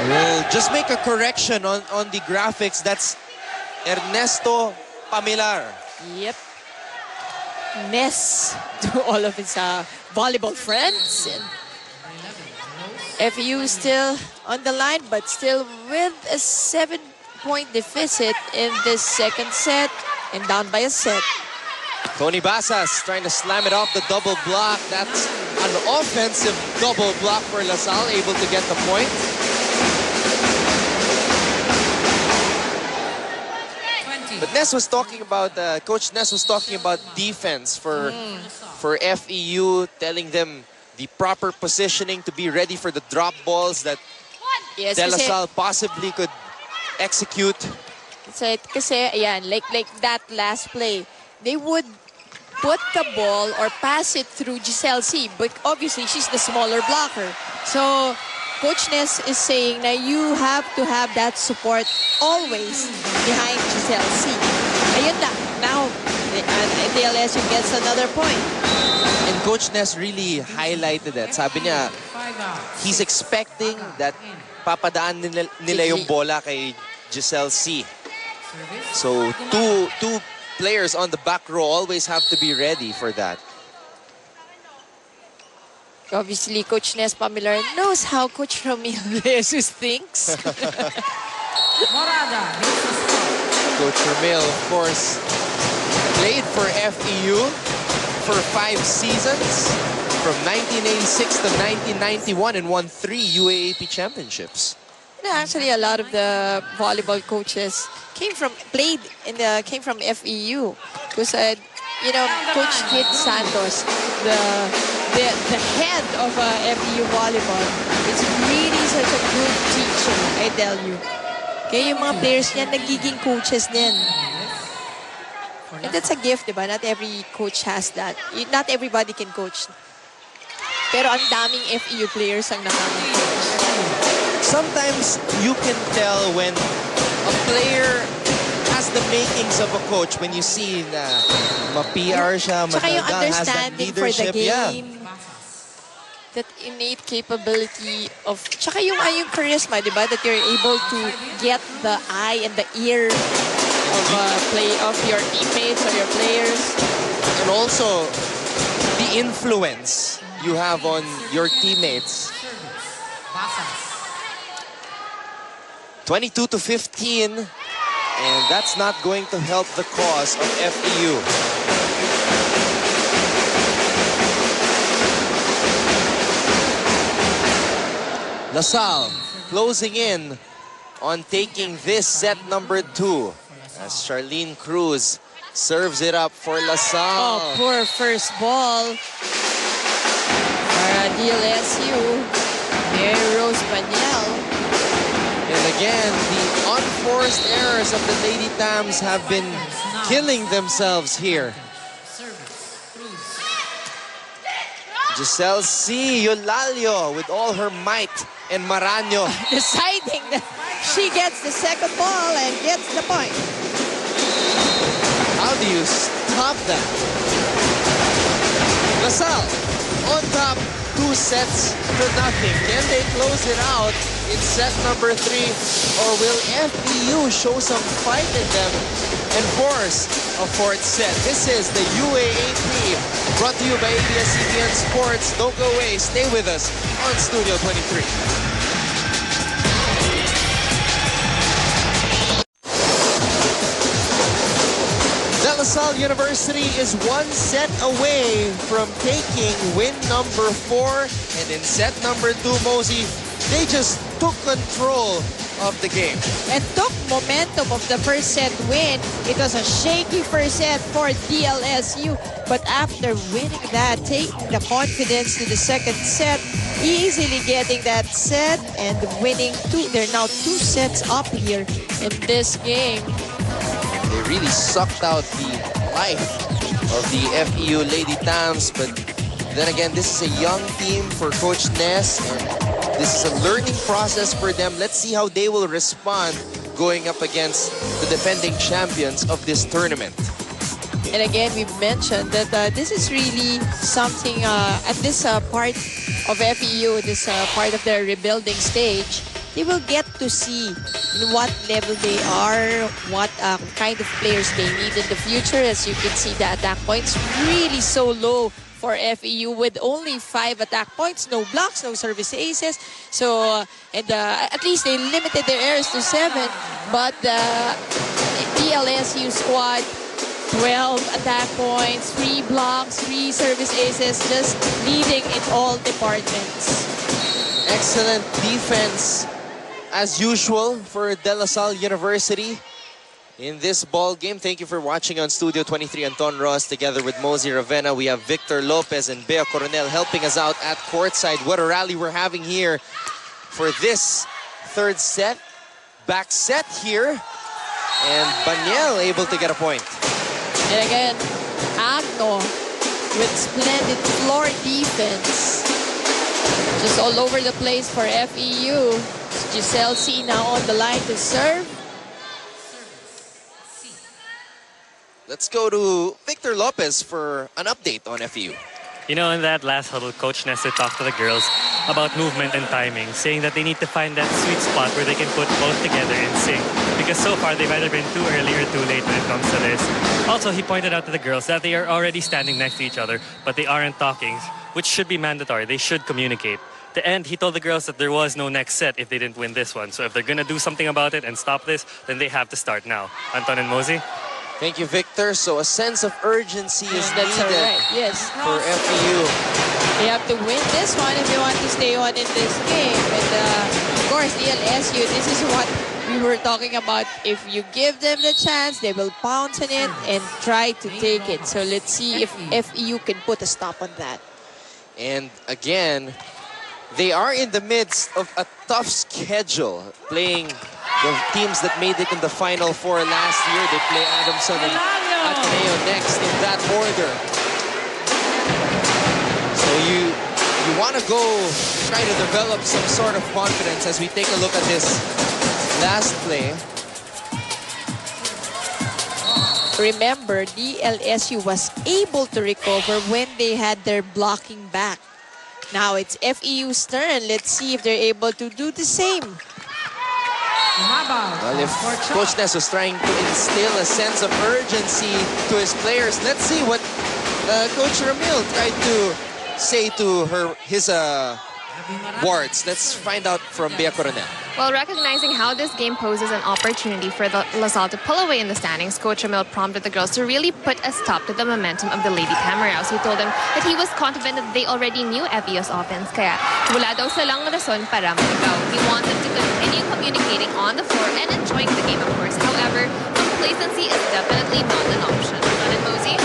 We'll just make a correction on the graphics. That's Ernesto Pamilar. Yep. Miss to all of his volleyball friends. And FEU still on the line, but still with a 7-point deficit in this second set and down by a set. Tony Basas trying to slam it off the double block. That's an offensive double block for LaSalle, able to get the point. But Ness was talking about, Coach Ness was talking about defense for FEU, telling them the proper positioning to be ready for the drop balls that De La Salle possibly could execute. Kasi, ayan, like that last play, they would put the ball or pass it through Giselle C. But obviously, she's the smaller blocker. So, Coach Ness is saying that you have to have that support always behind Giselle C. Ayun na. Now, DLSU gets another point. And Coach Ness really highlighted it. Sabi niya, he's expecting that papadaan nila yung bola kay Giselle C. So, two players on the back row always have to be ready for that. Obviously, Coach Ness Pamilar knows how Coach Romeo Jesus thinks. Coach Romeo, of course, played for FEU for 5 seasons, from 1986 to 1991, and won 3 UAAP championships. Actually, a lot of the volleyball coaches came from FEU. Because you know, Coach Kid Santos, the head of FEU volleyball, is really such a good teacher, I tell you. Kaya yung mga players niya nagiging coaches din. And that's a gift, diba? Not every coach has that. Not everybody can coach. Pero ang daming FEU players ang nakaka-coach. Sometimes you can tell when a player has the makings of a coach when you see na ma-PR siya, tsaka yung has that understanding for the leadership. game. That innate capability of, tsaka yung charisma, diba? That you're able to get the eye and the ear of your teammates or your players. And also, the influence you have on your teammates. 22-15, and that's not going to help the cause of FEU. LaSalle closing in on taking this set number 2 as Charlene Cruz serves it up for LaSalle. Oh, poor first ball for DLSU. Mary Rose Paniel. And again, the unforced errors of the Lady Tams have been killing themselves here. Giselle C. Eulalio with all her might and Maraño deciding that she gets the second ball and gets the point. How do you stop that? LaSalle on top, 2 sets to nothing. Can they close it out in set number 3, or will FEU show some fight in them and force a 4th set? This is the UAAP, brought to you by ABS-CBN Sports. Don't go away. Stay with us on Studio 23. LaSalle University is 1 set away from taking win number 4. And in set number 2, Mosey, they just took control of the game. And took momentum of the first set win. It was a shaky first set for DLSU. But after winning that, taking the confidence to the second set, easily getting that set and winning 2. They're now 2 sets up here in this game. They really sucked out the life of the FEU Lady Tams, but then again, this is a young team for Coach Ness, and this is a learning process for them. Let's see how they will respond going up against the defending champions of this tournament. And again, we've mentioned that this is really something at this part of FEU, this part of their rebuilding stage, they will get to see in what level they are, what kind of players they need in the future. As you can see, the attack points really so low for FEU with only 5 attack points, no blocks, no service aces. So, at least they limited their errors to 7. But the DLSU squad, 12 attack points, 3 blocks, 3 service aces, just leading in all departments. Excellent defense, as usual, for LaSalle University in this ball game. Thank you for watching on Studio 23. Anton Ross together with Mosey Ravenna. We have Victor Lopez and Bea Coronel helping us out at courtside. What a rally we're having here for this third set. Back set here. And Baniel able to get a point. And again, Agno with splendid floor defense. Just all over the place for FEU. Giselle C now on the line to serve. Let's go to Victor Lopez for an update on FEU. You know, in that last huddle, Coach Nestor talked to the girls about movement and timing, saying that they need to find that sweet spot where they can put both together in sync. Because so far, they've either been too early or too late when it comes to this. Also, he pointed out to the girls that they are already standing next to each other, but they aren't talking, which should be mandatory. They should communicate. The end, he told the girls that there was no next set if they didn't win this one. So if they're going to do something about it and stop this, then they have to start now. Anton and Mosey? Thank you, Victor. So a sense of urgency is That's needed right. Yes. for FEU. They have to win this one if they want to stay on in this game. And of course, DLSU, this is what we were talking about. If you give them the chance, they will pounce on it and try to take it. So let's see if FEU can put a stop on that. And again, they are in the midst of a tough schedule, playing the teams that made it in the Final Four last year. They play Adamson and Ateneo next in that order. So you want to go try to develop some sort of confidence as we take a look at this last play. Remember, DLSU was able to recover when they had their blocking back. Now it's FEU's turn. Let's see if they're able to do the same. Well, if Coach Ness was trying to instill a sense of urgency to his players, let's see what Coach Ramil tried to say to his wards. Let's find out from Bea Coronel. Well, recognizing how this game poses an opportunity for the LaSalle to pull away in the standings, Coach Ramil prompted the girls to really put a stop to the momentum of the Lady Tamaraws. He told them that he was confident that they already knew FEU's offense, kaya wala daw silang rason para maligaw. He wanted to continue communicating on the floor and enjoying the game, of course. However, complacency is definitely not an option. And Mosey?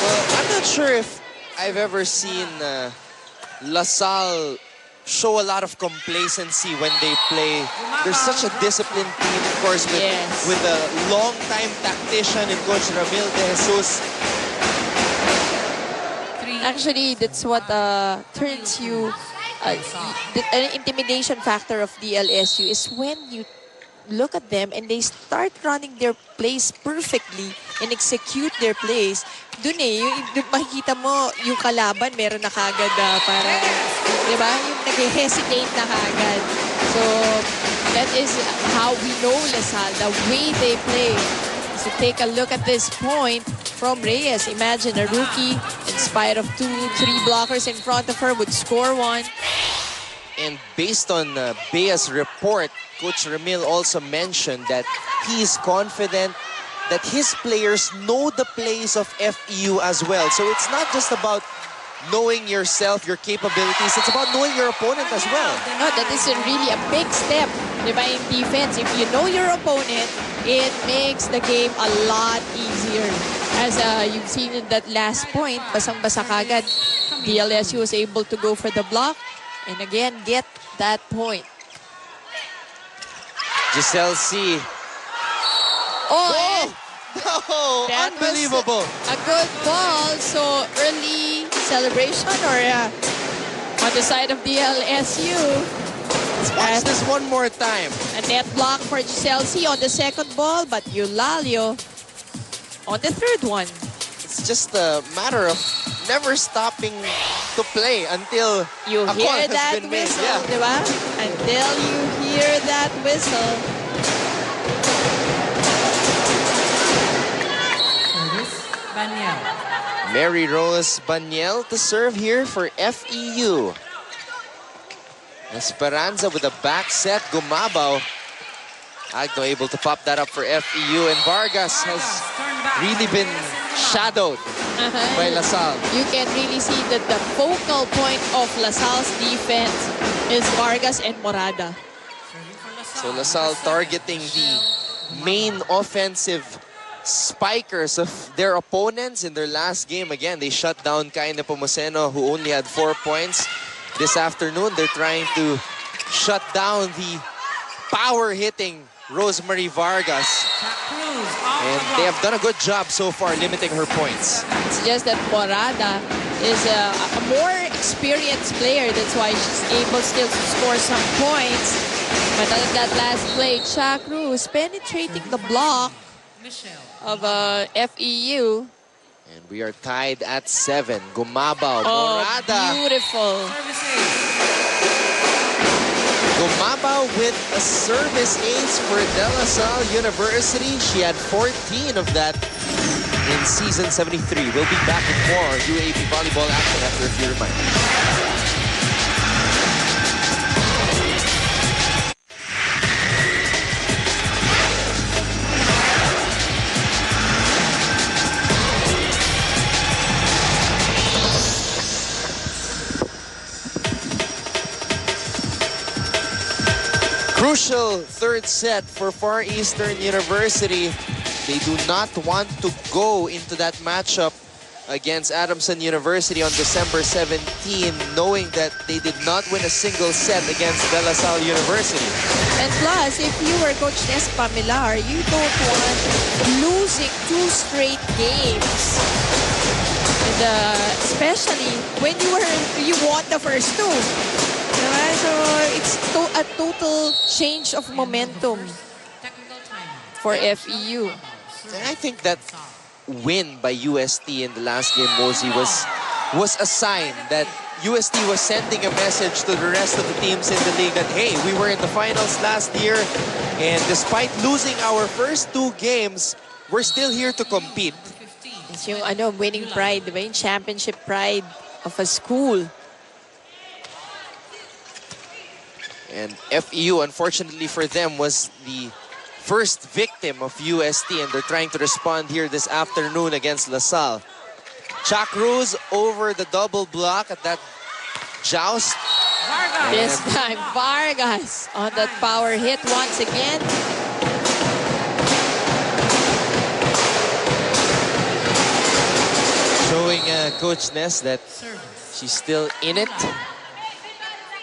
Well, I'm not sure if I've ever seen LaSalle show a lot of complacency when they play. They're such a disciplined team, of course, with a long-time tactician in Coach Ramil de Jesus. Actually, that's what turns you... an intimidation factor of DLSU is when you look at them and they start running their plays perfectly and execute their plays. Dun makikita mo yung kalaban, meron na kagad para, di ba? Yung nag-hesitate na kagad. So, that is how we know LaSalle, the way they play. So, take a look at this point from Reyes. Imagine a rookie, in spite of 2-3 blockers in front of her, would score one. And based on Bea's report, Coach Ramil also mentioned that he's confident that his players know the plays of FEU as well. So it's not just about knowing yourself, your capabilities. It's about knowing your opponent as well. No, that is really a big step, diba, in defense. If you know your opponent, it makes the game a lot easier. As you've seen in that last point, basang-basa kagad. DLSU was able to go for the block and again get that point. Giselle C. Oh! No! That Unbelievable! A good ball. So early celebration or on the side of DLSU. Let's watch this one more time. A net block for Giselle C on the second ball, but Eulalio on the third one. It's just a matter of never stopping to play until You a call hear has that been made. whistle, Yeah. diba? Until you hear that whistle. Service, Banyel. Mary Rose Banyel to serve here for FEU. Esperanza with a back set. Gumabaw. Agno able to pop that up for FEU. And Vargas has really been shadowed by LaSalle. You can really see that the focal point of LaSalle's defense is Vargas and Morada. So LaSalle targeting the main offensive spikers of their opponents in their last game. Again, they shut down Kai Nepomuceno, who only had 4 points. This afternoon, they're trying to shut down the power-hitting Rosemary Vargas. And they have done a good job so far limiting her points. It's just that Morada is a more experienced player. That's why she's able still to score some points. But on that last play, Cha Cruz penetrating the block of FEU. And we are tied at 7. Gumabaw, Oh, Morada. beautiful. Gumabaw with a service ace for De La Salle University. She had 14 of that in season 73. We'll be back with more UAAP volleyball action after a few reminders. Crucial third set for Far Eastern University. They do not want to go into that matchup against Adamson University on December 17, knowing that they did not win a single set against De La Salle University. And plus, if you were Coach Nes Pamilar, you don't want losing 2 straight games. And, especially when you won the first 2. So it's a total change of momentum for FEU. And I think that win by UST in the last game, Mosey, was a sign that UST was sending a message to the rest of the teams in the league that, hey, we were in the finals last year, and despite losing our first 2 games, we're still here to compete. It's yung winning pride, diba? Yung championship pride of a school. And FEU, unfortunately for them, was the first victim of UST, and they're trying to respond here this afternoon against LaSalle. Cha Cruz over the double block at that joust. This time, Vargas on that power hit once again. Showing Coach Ness that she's still in it.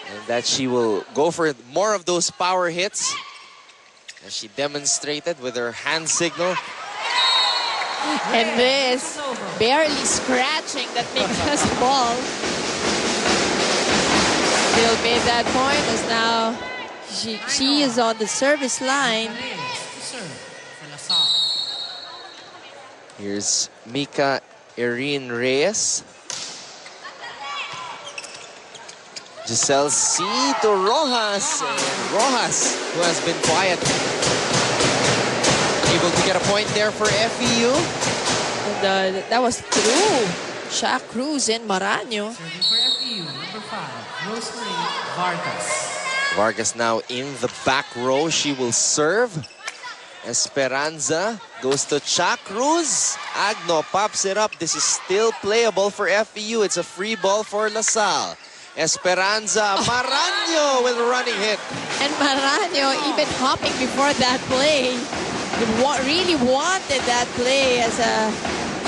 And that she will go for more of those power hits, as she demonstrated with her hand signal. And this, barely scratching that Nicholas ball. Still made that point as now she is on the service line. Here's Mika Irene Reyes. Giselle C to Rojas. And Rojas, who has been quiet, able to get a point there for FEU. And that was through Cha Cruz and Maraño. Serving for FEU, number 5, Rosemary Vargas. Vargas now in the back row. She will serve. Esperanza goes to Cha Cruz. Agno pops it up. This is still playable for FEU. It's a free ball for LaSalle. Esperanza, Maraño with a running hit. And Maraño even hopping before that play. Really wanted that play as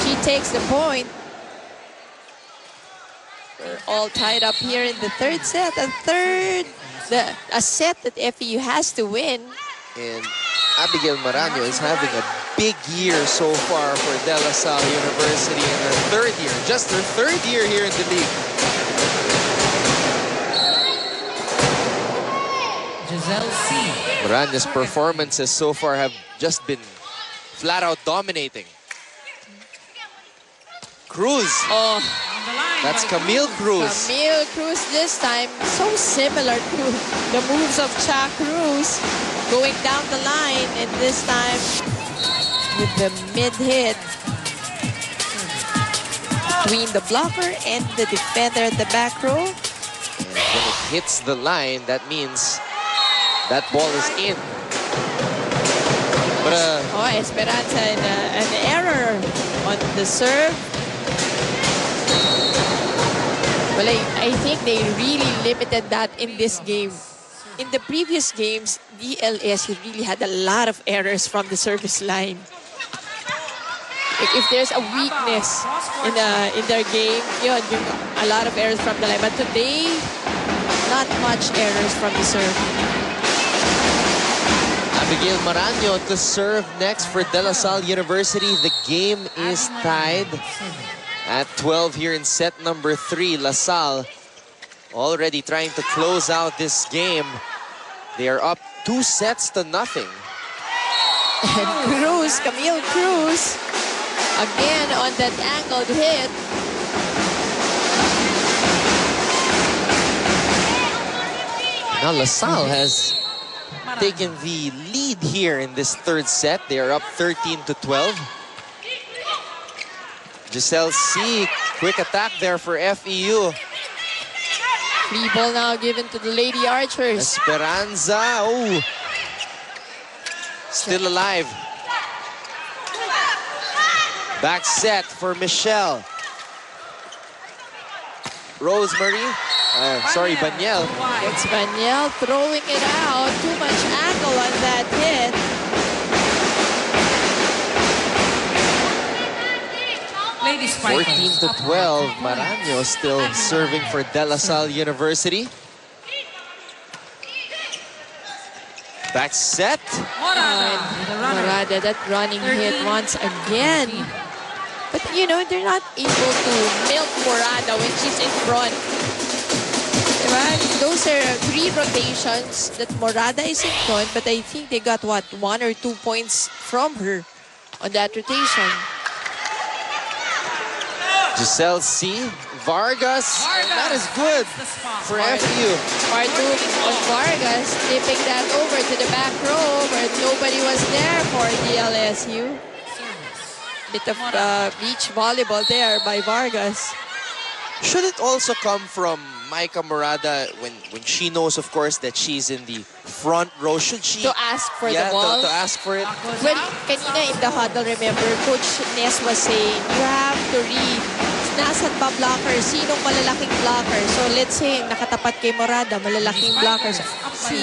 she takes the point. We're all tied up here in the third set. A set that FEU has to win. And Abigail Maraño is having a big year so far for De La Salle University in her third year. Just her third year here in the league. Giselle C. Maraña's performances so far have just been flat out dominating. Cruz. Oh, That's Camille Cruz. Camille Cruz this time, so similar to the moves of Cha Cruz. Going down the line, and this time with the mid-hit between the blocker and the defender at the back row. And when it hits the line, that means that ball is in. But Oh, Esperanza, an error on the serve. Well, I think they really limited that in this game. In the previous games, DLSU really had a lot of errors from the service line. If there's a weakness in their game, yun, a lot of errors from the line. But today, not much errors from the serve. Abigail Maraño to serve next for De La Salle University. The game is tied at 12 here in set number 3. LaSalle already trying to close out this game. They are up 2 sets to nothing. And Cruz, Camille Cruz, again on that angled hit. Now LaSalle has taken the lead here in this third set. They are up 13 to 12. Giselle C, quick attack there for FEU. Free ball now given to the Lady Archers. Esperanza, oh, still alive. Back set for Michelle. Rosemary, sorry, Banyel. It's Banyel throwing it out. Too much angle on that hit. Ladies 14 to 12. Maraño still serving for De La Salle University. Back set. Morada, that running hit once again. But you know, they're not able to milk Morada when she's in front. Diba? Those are 3 rotations that Morada is in front, but I think they got what, 1 or 2 points from her on that rotation. Giselle C. Vargas. That is good for FEU. Smart move on Vargas, tipping that over to the back row where nobody was there for DLSU. Bit of beach volleyball there by Vargas. Should it also come from Micah Morada when she knows, of course, that she's in the front row? Should she To ask for the ball? to ask for it? Well, kanina in the huddle, remember, Coach Ness was saying, you have to read nasan ba blocker, sinong malalaking blocker. So let's say, nakatapat kay Morada, malalaking blocker. So,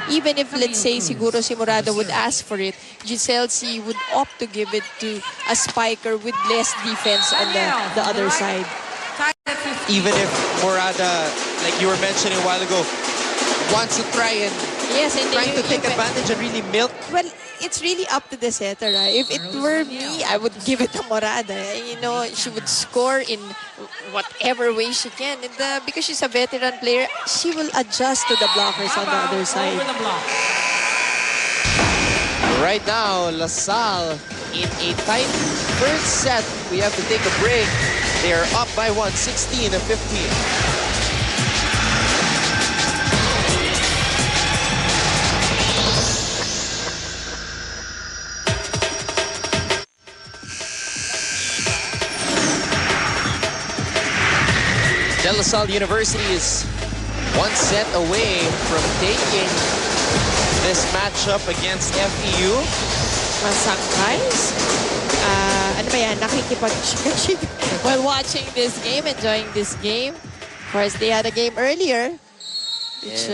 even if, let's say, siguro si Morada would ask for it, Giselle C would opt to give it to a spiker with less defense on the other side. Even if Morada, like you were mentioning a while ago, wants to try and trying to take advantage and really milk. Well, it's really up to the setter. If it were me, I would give it to Morada. You know, she would score in whatever way she can. And because she's a veteran player, she will adjust to the blockers on the other side. Right now, LaSalle in a tight first set. We have to take a break. They are up by 1, 16 to 15. De La Salle University is 1 set away from taking this matchup against FEU. Masangkays. Ano ba yan? Nakikipag-chika while watching this game, enjoying this game. Of course, they had a game earlier, which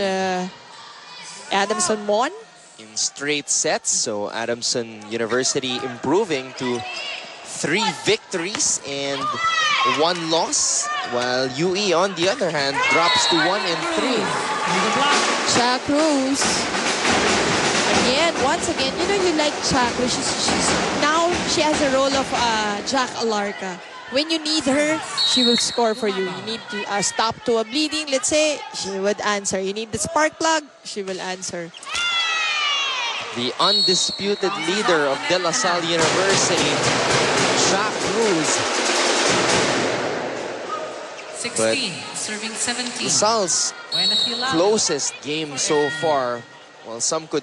Adamson won. In straight sets, so Adamson University improving to 3 victories and 1 loss, while UE, on the other hand, drops to 1 and 3. Cha Cruz. Again, once again, you know, you like Cha Cruz. Now she has a role of Jack Alarca, when you need her, she will score for you. You need to stop to a bleeding, let's say, she would answer. You need the spark plug, she will answer. The undisputed leader of De La Salle University, Shaq Cruz. 16, serving 17. LaSalle's closest game so far, well, some could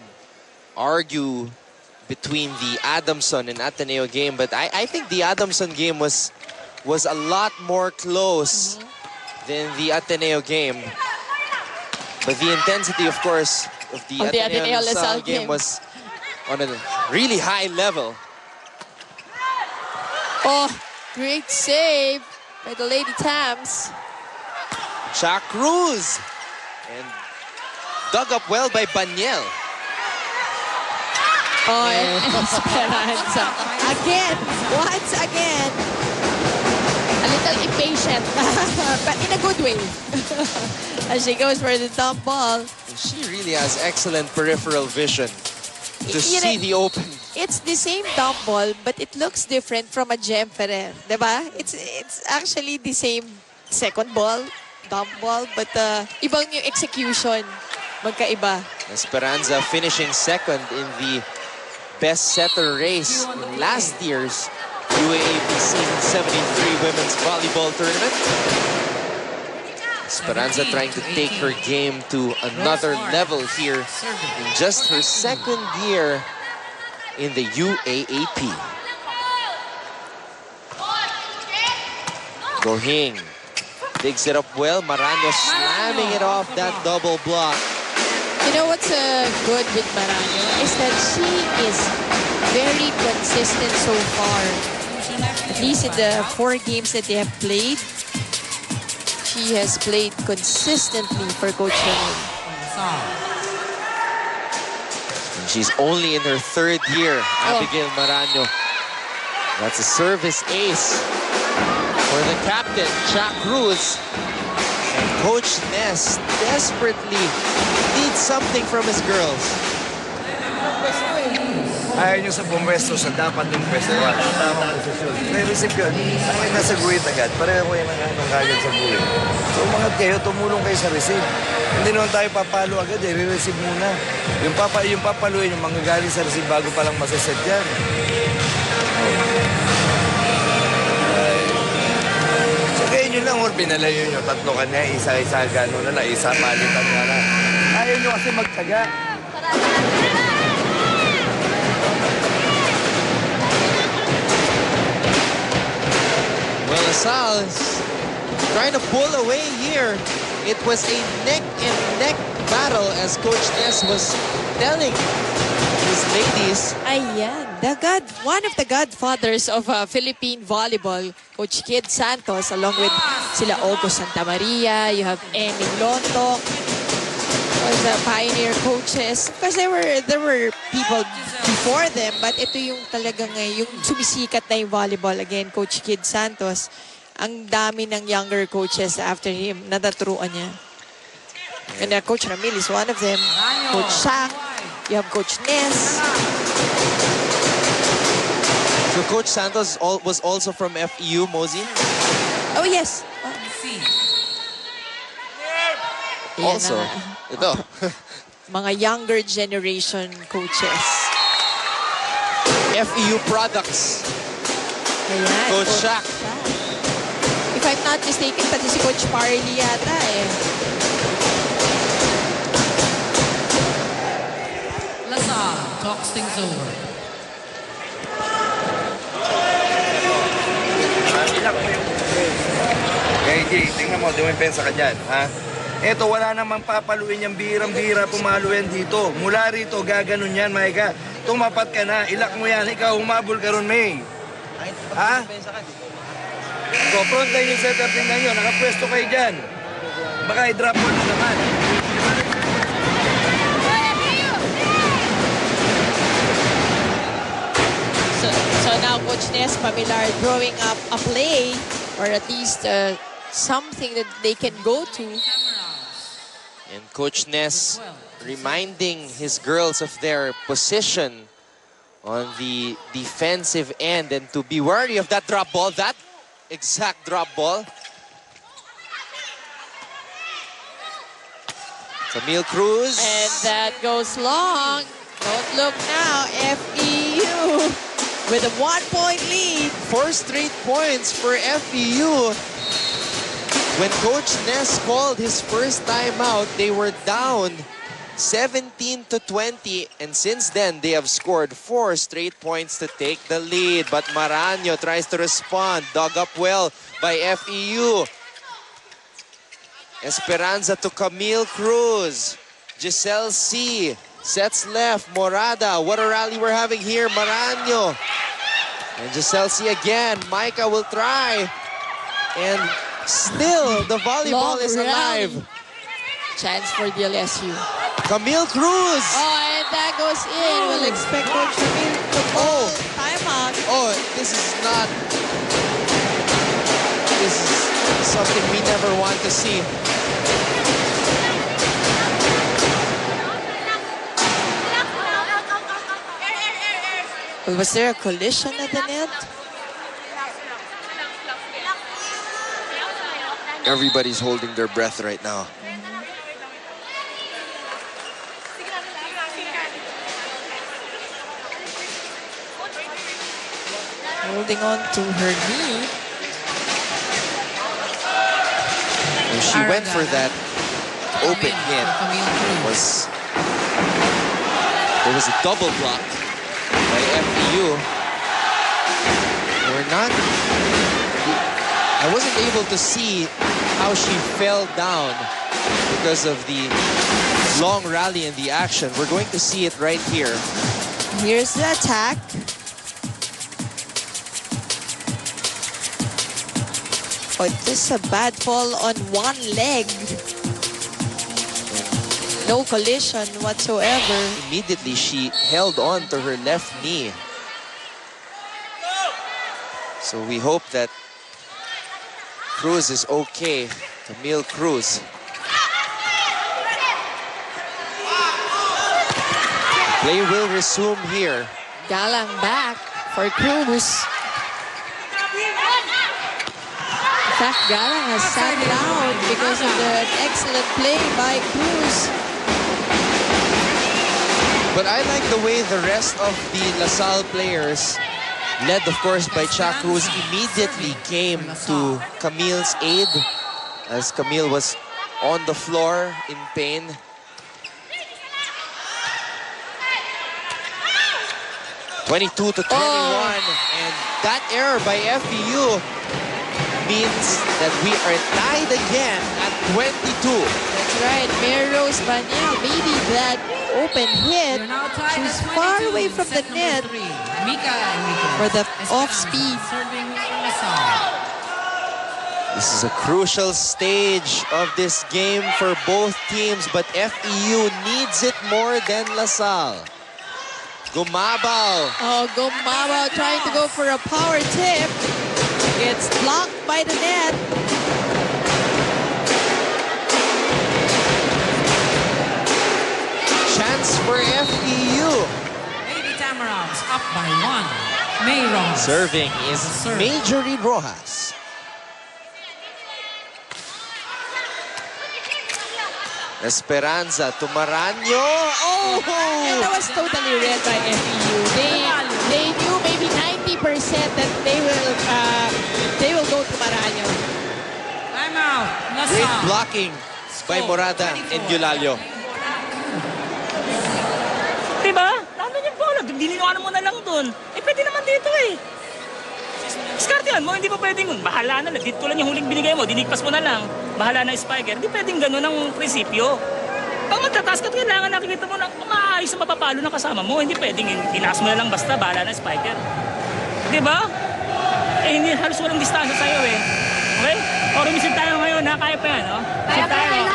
argue between the Adamson and Ateneo game, but I think the Adamson game was a lot more close than the Ateneo game. But the intensity, of course, of the Ateneo LaSalle game was on a really high level. Oh, great save by the Lady Tams. Shaq Cruz. And dug up well by Banyel. Oh, and Esperanza. Again, once again. A little impatient, but in a good way. As she goes for the top ball. She really has excellent peripheral vision to see the open. It's the same dump ball, but it looks different from a Jem Ferrer, diba? It's actually the same second ball, dump ball, but ibang yung execution, magkaiba. Esperanza finishing second in the best setter race in last year's UAAP Season 73 Women's Volleyball Tournament. Esperanza trying to take her game to another level here in just her second year in the UAAP. Gohing digs it up well. Maraño slamming it off that double block. You know what's good with Maraño is that she is very consistent so far. At least in the 4 games that they have played, she has played consistently for Coach Ramon. She's only in her 3rd year, Abigail Maraño. That's a service ace for the captain, Shaq Cruz. And Coach Ness desperately needs something from his girls. Ayaw nyo sa pumwesto sa dapat yung pwestuhan. Tamang posisyon. May receive yun. Ang may nasa guhit agad, pareho ko yung nanganong kagad sa buhay. So umangat kayo, tumulong kayo sa receive. Hindi naman tayo papalo agad, re-receive muna. Yung papaluin, yung manggagaling sa receive bago palang masaset yan. So kayo nyo lang, or pinalayo nyo, tatlo kanya, isa-isa, gano'n na, isa palitan nga na. Ayaw nyo kasi magtaga. Well, LaSalle is trying to pull away here. It was a neck-and-neck battle as Coach Ness was telling his ladies. Ayan, one of the godfathers of Philippine volleyball, Coach Kid Santos, along with sila Ogo Santa Maria, you have Emil Lonto, was the pioneer coaches. Because there were people before them, but ito yung talagang yung sumisikat na yung volleyball. Again, Coach Kid Santos. Ang dami ng younger coaches after him, nataturuan niya. And Coach Ramil is one of them. Coach Shaq, you have Coach Ness. So Coach Santos was also from FEU, Mozi? Oh, yes. Also, ito. Mga younger generation coaches. FEU products. Ayan, Coach Shaq. If I'm not mistaken, pati si Coach Parley yata eh. LaSalle talks things over. Okay, Jay, tingnan mo, dumipensa ka dyan, ha? Eto, wala namang papaluin yung birang-bira pumalo yan dito. Mula rito, gaganon yan, Maika. Tumapat ka na, ilak mo yan, ikaw, humabol ka ron, May. Ha? So, front line yung setter, tingnan nyo, nakapwesto kayo dyan. Baka i-drop mo na naman. So now Coach Ness, familiar drawing up a play, or at least something that they can go to. And Coach Ness reminding his girls of their position on the defensive end and to be wary of that drop ball. That exact drop ball. Camille Cruz. And that goes long. Don't look now. FEU with a 1-point lead. 4 straight points for FEU. When Coach Ness called his first timeout, they were down 17-20, and since then they have scored 4 straight points to take the lead. But Maraño tries to respond, dug up well by FEU. Esperanza to Camille Cruz. Giselle C. Sets left. Morada. What a rally we're having here. Maraño. And Giselle C again. Micah will try. And still, the volleyball is alive. Chance for DLSU. Camille Cruz. Oh, and that goes in. We'll expect Coach Camille to call timeout. Oh, this is not... This is something we never want to see. Was there a collision at the net? Everybody's holding their breath right now. Holding on to her knee. When she went for that open hit, there was a double block by FEU. I wasn't able to see how she fell down because of the long rally in the action. We're going to see it right here. Here's the attack. Oh, this is a bad fall on one leg. No collision whatsoever. Immediately, she held on to her left knee. So we hope that Cruz is okay. Camille Cruz. Play will resume here. Galang back for Cruz. In fact, Galang has sat down because of the excellent play by Cruz. But I like the way the rest of the LaSalle players, led of course by Cha Cruz, immediately came to Camille's aid as Camille was on the floor in pain. (22-21), and that error by FEU means that we are tied again at 22. That's right, Mary Rose Banyel, maybe that open hit. She was far away from the net for the off-speed. This is a crucial stage of this game for both teams, but FEU needs it more than LaSalle. Gumabaw. Oh, Gumabaw trying to go for a power tip. It's blocked by the net. Chance for FEU. Lady Tamaraws up by 1. May Rojas. Serving is Majorie Rojas. Esperanza to Maraño. Oh! And that was totally read by FEU. They knew maybe 90% that they will go to Maraño. I'm out. Great LaSalle. blocking by Morada and Yulalio. Diba? Nandun yung bola. Dininuan mo na lang dun. Eh, pwede naman dito eh. Diskartehan mo, hindi pa pwedeng, bahala na lang. Dito lang yung huling binigay mo, dinigpas mo na lang. Bahala na spiker. Hindi pwedeng gano'n ang prinsipyo. Pag magtataas ka, kailangan nakikita mo na maayos na mapapalo ng kasama mo. Hindi pwedeng, tinaas mo na lang basta, bahala na spiker. Diba? Eh, hindi, halos walang distansya sa'yo eh. Okay? O, rumisid tayo ngayon, ha? Kaya pa yan, no? Rumisid tayo.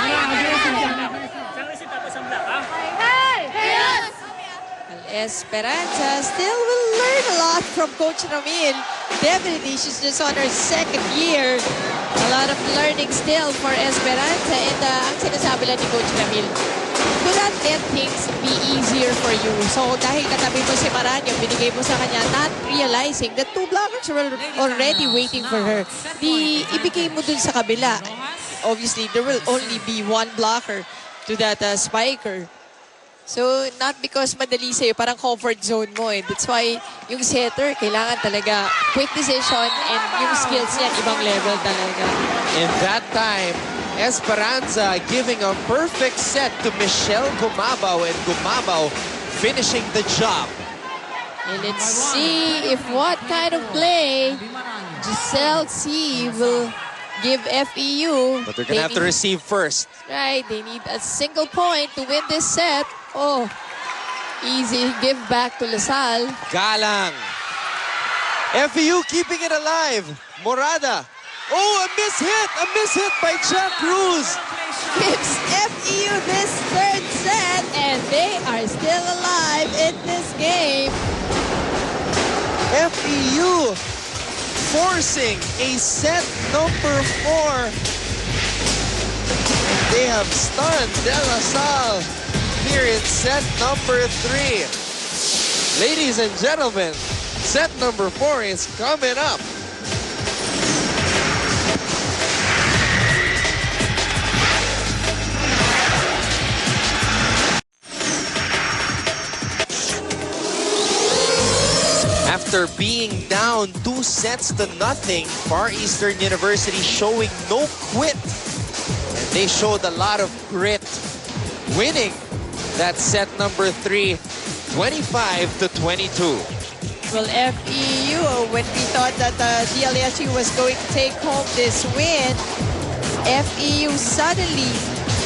Saan rumisid tapos ang black, ha? Esperanza still will learn a lot from Coach Ramil. Definitely, she's just on her second year. A lot of learning still for Esperanza. And ang sinasabi lang ni Coach Ramil, do not let things be easier for you. So dahil katabi mo si Maranyo, binigay mo sa kanya, not realizing that two blockers were already waiting for her. Ibigay mo dun sa kabila. Obviously, there will only be one blocker to that spiker. So, not because madali sa'yo, parang comfort zone mo eh. That's why yung setter, kailangan talaga quick decision and yung skills niya, ibang level talaga. In that time, Esperanza giving a perfect set to Michelle Gumabao, and Gumabao finishing the job. And let's see if what kind of play Giselle C will give FEU. But they're going to have to receive first. Right, they need a single point to win this set. Oh, easy give back to LaSalle. Galang. FEU keeping it alive. Morada. Oh, a miss hit by Jack Cruz. Gives FEU this third set, and they are still alive in this game. FEU forcing a set number 4. They have stunned LaSalle here in set number 3. Ladies and gentlemen, set number 4 is coming up. After being down 2 sets to nothing, Far Eastern University showing no quit. And they showed a lot of grit, winning that set number 3, 25-22. Well, FEU, when we thought that DLSU was going to take home this win, FEU suddenly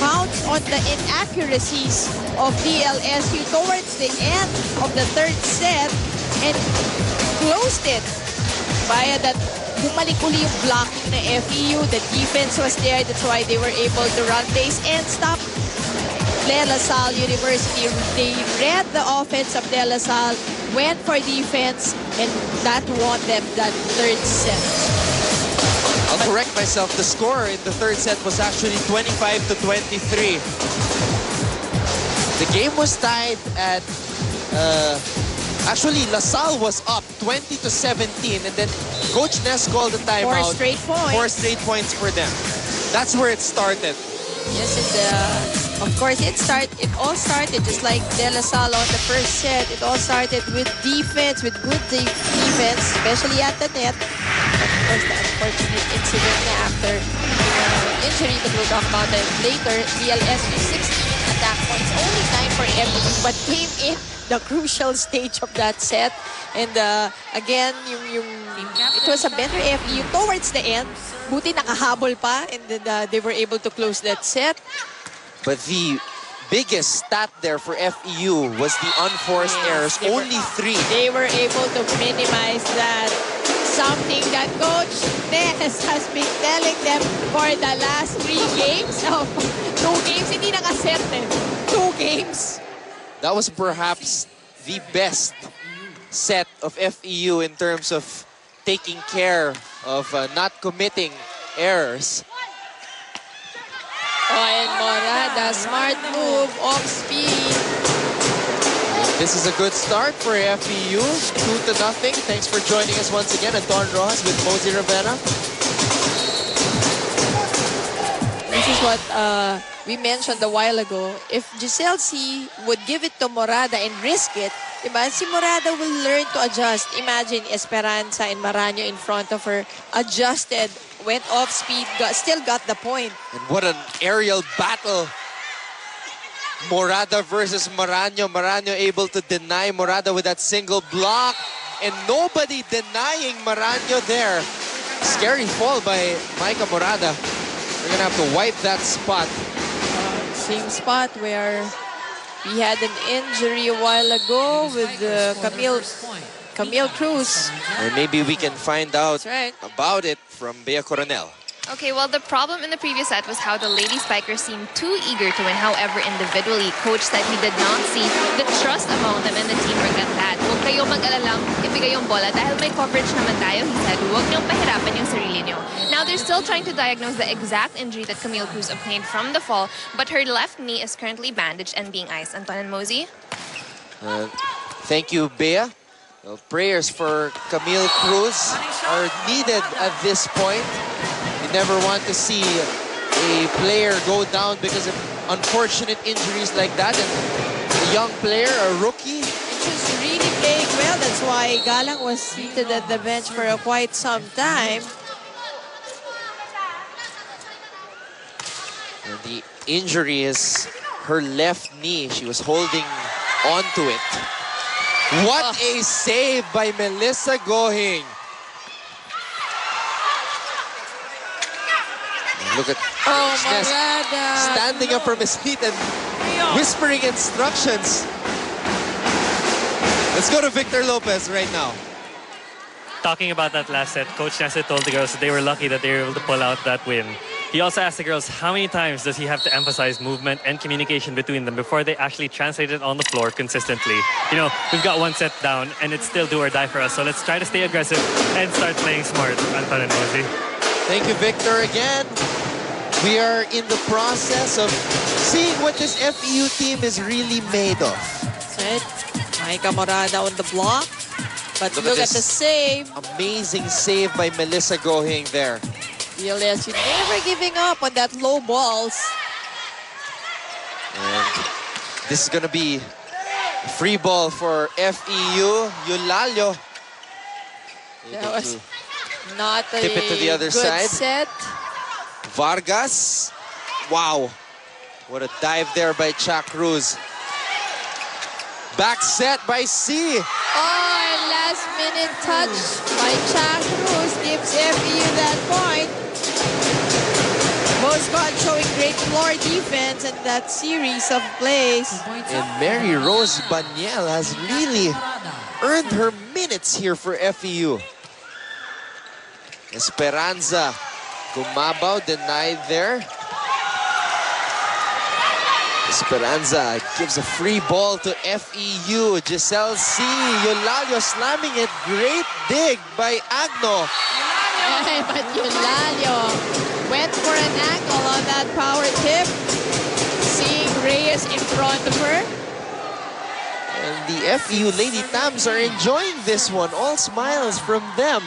pounced on the inaccuracies of DLSU towards the end of the third set and closed it via that bumalik uli yung blocking na FEU. The defense was there. That's why they were able to run base and stop LaSalle University. They read the offense of LaSalle, went for defense, and that won them that third set. I'll correct myself. The score in the third set was actually 25-23. The game was tied at... Actually, LaSalle was up 20-17, and then Coach Ness called the timeout. 4 straight points. 4 straight points for them. That's where it started. Yes, and of course, it all started just like LaSalle on the first set. It all started with defense, with good defense, especially at the net. Of course, the unfortunate incident after injury, but we'll talk about that later. DLSU 16 attack points, only 9 for FEU, but came in the crucial stage of that set. And again, it was a better FEU towards the end. Buti nakahabol pa, and then they were able to close that set. But the biggest stat there for FEU was the unforced errors, only 3. They were able to minimize that. Something that Coach Ness has been telling them for the last 3 games. 2 games, hindi nakaset eh. 2 games. That was perhaps the best set of FEU in terms of taking care of not committing errors. Oh, and Morada, smart move, off speed. This is a good start for FEU, 2-0. Thanks for joining us once again. Anton Rojas with Mosey Rivera. This is what we mentioned a while ago. If Giselle C would give it to Morada and risk it, diba? Si Morada will learn to adjust. Imagine Esperanza and Maranyo in front of her, adjusted, went off speed, still got the point. And what an aerial battle. Morada versus Maranyo. Maranyo able to deny Morada with that single block. And nobody denying Maranyo there. Scary fall by Micah Morada. We're going to have to wipe that spot. Same spot where we had an injury a while ago with Camille Cruz. And maybe we can find out about it from Bea Coronel. Okay, well, the problem in the previous set was how the lady spikers seemed too eager to win. However, individually, Coach said he did not see the trust among them and the teamwork at that. Huwag kayo mag-alala. ibigay yung bola dahil may coverage naman tayo. He said, huwag niyong pahirapan yung sarili niyo. Now, they're still trying to diagnose the exact injury that Camille Cruz obtained from the fall, but her left knee is currently bandaged and being iced. Anton and Mosey? Thank you, Bea. Well, prayers for Camille Cruz are needed at this point. You never want to see a player go down because of unfortunate injuries like that. And a young player, a rookie. She's really playing well. That's why Galang was seated at the bench for quite some time. And the injury is her left knee. She was holding onto it. What a save by Melissa Gohing. Look at Morada standing up from his feet and whispering instructions. Let's go to Victor Lopez right now. Talking about that last set, Coach Nesset told the girls that they were lucky that they were able to pull out that win. He also asked the girls how many times does he have to emphasize movement and communication between them before they actually translate it on the floor consistently. You know, we've got one set down and it's still do or die for us, so let's try to stay aggressive and start playing smart, Anton and Mosey. Thank you, Victor, again. We are in the process of seeing what this FEU team is really made of. That's it. Maika Morada on the block. But look at the save. Amazing save by Melissa Gohing there. DLSU never giving up on that low balls. And this is going to be a free ball for FEU. Eulalio. That was not a tip it to the other good side. set. Vargas. Wow. What a dive there by Cha Cruz. Back set by C. Oh, and last minute touch by Cha Cruz gives FEU that point. Boscon showing great floor defense in that series of plays. And Mary Rose Baniel has really earned her minutes here for FEU. Esperanza Gumabaw denied there. Esperanza gives a free ball to FEU. Giselle C. Eulalio slamming it. Great dig by Agno. But Eulalio went for an angle on that power tip. Seeing Reyes in front of her. And the FEU Lady Tams are enjoying this one. All smiles from them.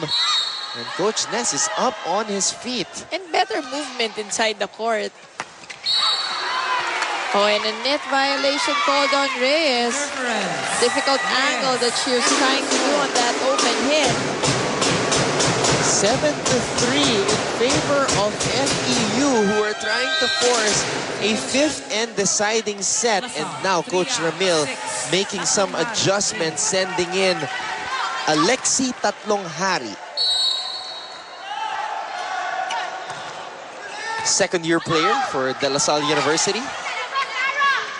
And Coach Ness is up on his feet. And better movement inside the court. Oh, and a net violation called on Reyes. Difficult angle that she was trying to do on that open hit. 7-3 in favor of FEU, who are trying to force a fifth and deciding set. And now Coach Ramil making some adjustments, sending in Alexi Tatlonghari. Second-year player for LaSalle University.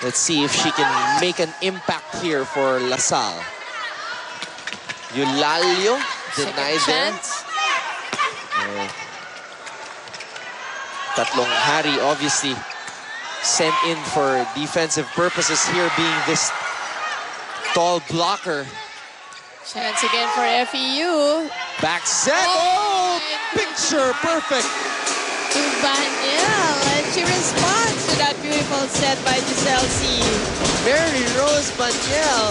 Let's see if she can make an impact here for LaSalle. Eulalio denied there. Tatlonghari obviously sent in for defensive purposes here, being this tall blocker. Chance again for FEU. Back set. Oh, picture perfect. To Baniel, and she responds to that beautiful set by Giselle C. Mary Rose Baniel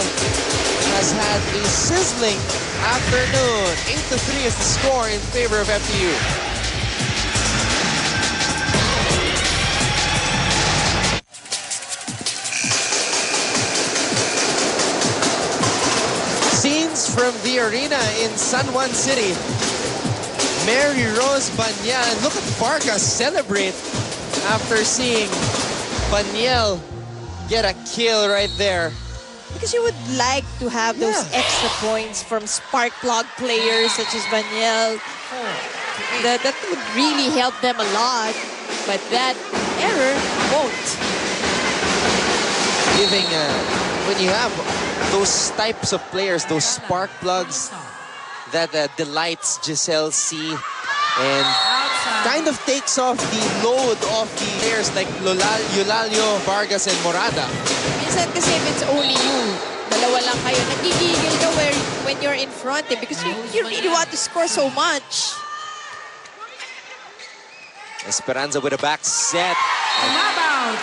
has had a sizzling afternoon. 8-3 is the score in favor of FEU. Scenes from the arena in San Juan City. Mary Rose Baniel, and look at Vargas celebrate after seeing Baniel get a kill right there. Because you would like to have those extra points from spark plug players such as Baniel. That would really help them a lot. But that error won't. Giving, when you have those types of players, those spark plugs, that delights Giselle C. and kind of takes off the load of the players like Eulalio, Vargas, and Morada. Minsan kasi if it's only you, dalawa lang kayo, nagigigil ka when you're in front because you really want to score so much. Esperanza with a back set.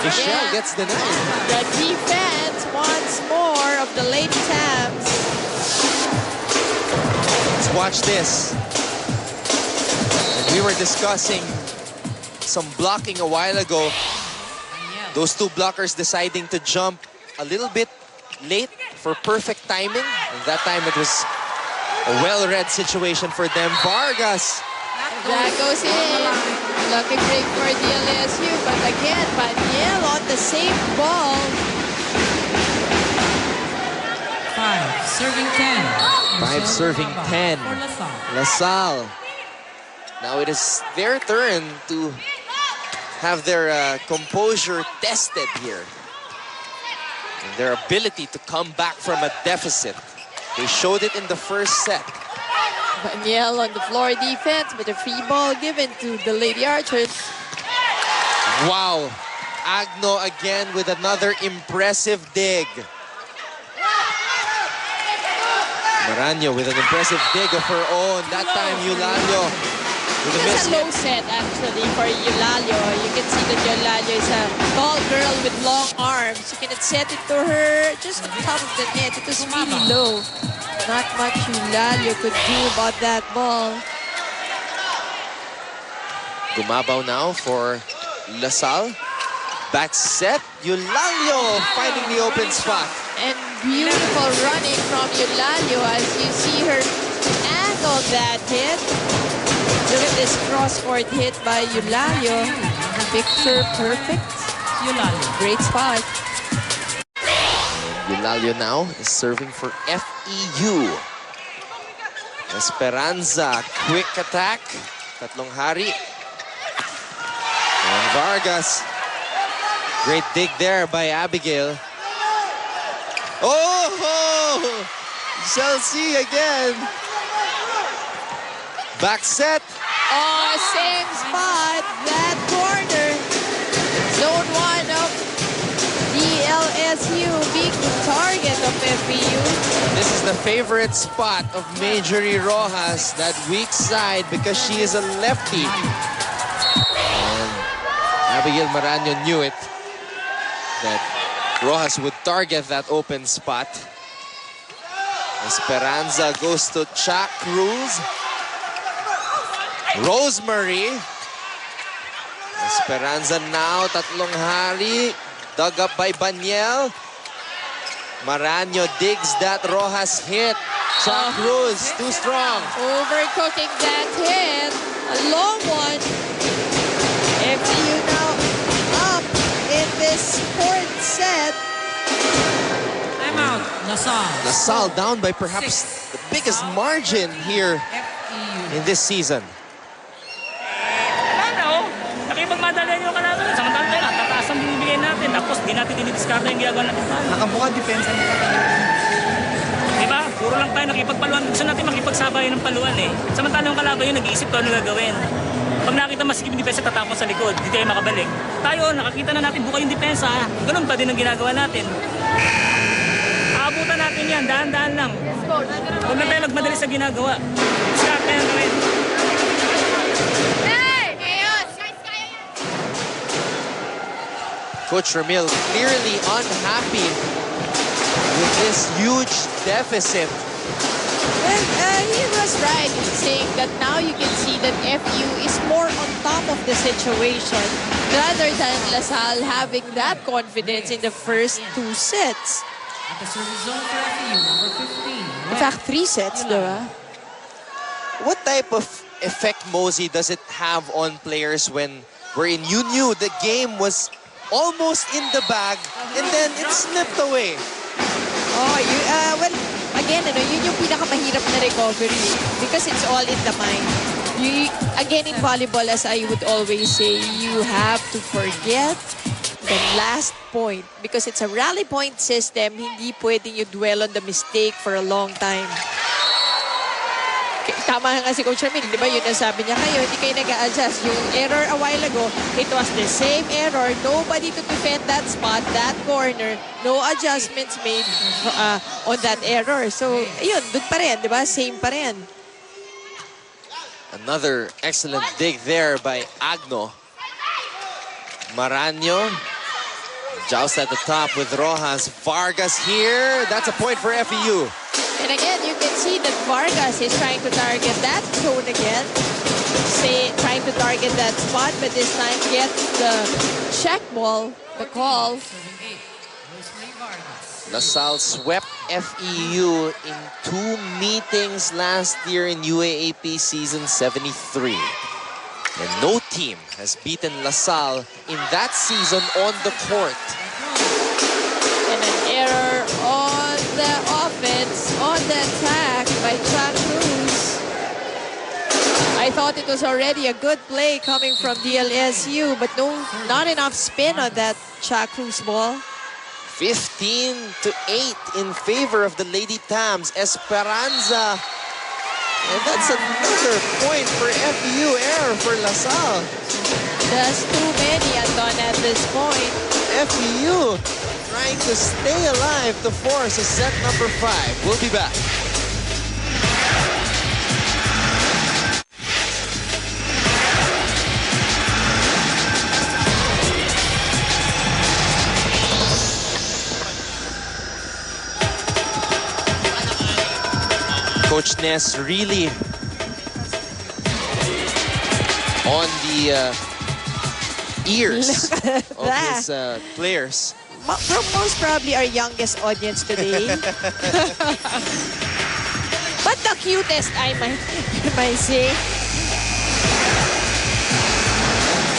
Michelle gets denied. The defense once more of the Lady Tams. Let's watch this. And we were discussing some blocking a while ago. Those two blockers deciding to jump a little bit late for perfect timing. And that time it was a well-read situation for them. Vargas. That goes in. Lucky break for DLSU. But again, Paniel on the same ball. 5 serving 10. 5 serving 10. For LaSalle. LaSalle. Now it is their turn to have their composure tested here. And their ability to come back from a deficit. They showed it in the first set. Paniel on the floor defense, but a free ball given to the Lady Archers. Wow. Agno again with another impressive dig. Maraño with an impressive dig of her own. That time, Eulalio with a miss. It's a low set actually for Eulalio. You can see that Eulalio is a tall girl with long arms. You cannot set it to her just on top of the net. It was really low. Not much Eulalio could do about that ball. Gumabaw now for LaSalle. Back set. Eulalio finding the open spot. And beautiful running from Eulalio as you see her angle that hit. Look at this cross-court hit by Eulalio. Picture perfect. Eulalio. Great spot. Eulalio now is serving for FEU. Esperanza, quick attack. Tatlong hari. And Vargas. Great dig there by Abigail. Oh! Chelsea again. Back set. Oh, same spot. That corner. Zone 1 of DLSU, big target of FEU. This is the favorite spot of Majorie Rojas, that weak side, because she is a lefty. And Abigail Maraño knew it, that Rojas would target that open spot. Esperanza goes to Chuck Cruz. Rosemary. Esperanza now, tatlong hari. Dug up by Baniel. Maraño digs that Rojas hit. Chuck Cruz, too strong. Overcooking that hit. A long one. FEU now up in this fourth set. Timeout. LaSalle. LaSalle down by perhaps the biggest margin here FEU. in this season. Ano? Nakipagmadalian yung kalaban. Samantala tayo, tataas ang binibigay natin. Tapos di natin dinidiskarta yung ginagawa natin. Nakamukha depensa na Diba? Puro lang tayo nakipagpaluan. Gusto natin makipagsabayan ng paluan eh. Samantala yung kalaban yun, nag-iisip to ano gagawin. Pag nakita masikip yung depensa, tatapos sa likod. Di tayo makabalik. Tayo, nakakita na natin buka yung depensa. Ganun pa din ang ginagawa natin. Aabutan natin yan. Dahan-dahan lang. Huwag na tayo magmadali sa ginagawa. Start na yan gawin. Coach Ramil clearly unhappy with this huge deficit. Well, he was right in saying that now you can see that FEU is more on top of the situation rather than LaSalle having that confidence in the first two sets. At the service zone for FEU, number 15. In fact, 3 sets, diba? What type of effect, Mosey, does it have on players wherein you knew the game was almost in the bag and then it slipped away? Oh, well, again, yun yung pinakamahirap na recovery because it's all in the mind. Again, in volleyball, as I would always say, you have to forget the last point because it's a rally point system. Hindi pwedeng you dwell on the mistake for a long time. Tama nga si Coach Ramil, di ba yun ang sabi niya, kayo hindi kayo nag-a-adjust. Yung error a while ago, it was the same error. Nobody to defend that spot, that corner. No adjustments made on that error. So, yun, dun pa rin, di ba? Same pa rin. Another excellent dig there by Agno. Maraño. Joust at the top with Rojas. Vargas here. That's a point for FEU. And again, you can see that Vargas is trying to target that zone again. Trying to target that spot, but this time gets the check ball, the call. LaSalle swept FEU in 2 meetings last year in UAAP season 73. And no team has beaten LaSalle in that season on the court. And an error on the offense, on the attack by Chuck Cruz. I thought it was already a good play coming from DLSU, but no, not enough spin on that Chuck Cruz ball. 15-8 in favor of the Lady Tams. Esperanza. And that's another point for FEU, error for LaSalle. That's too many, Anton, at this point. FEU trying to stay alive to force a set number 5. We'll be back. Coach Ness really on the ears of his players. Most probably our youngest audience today. But the cutest, I might say.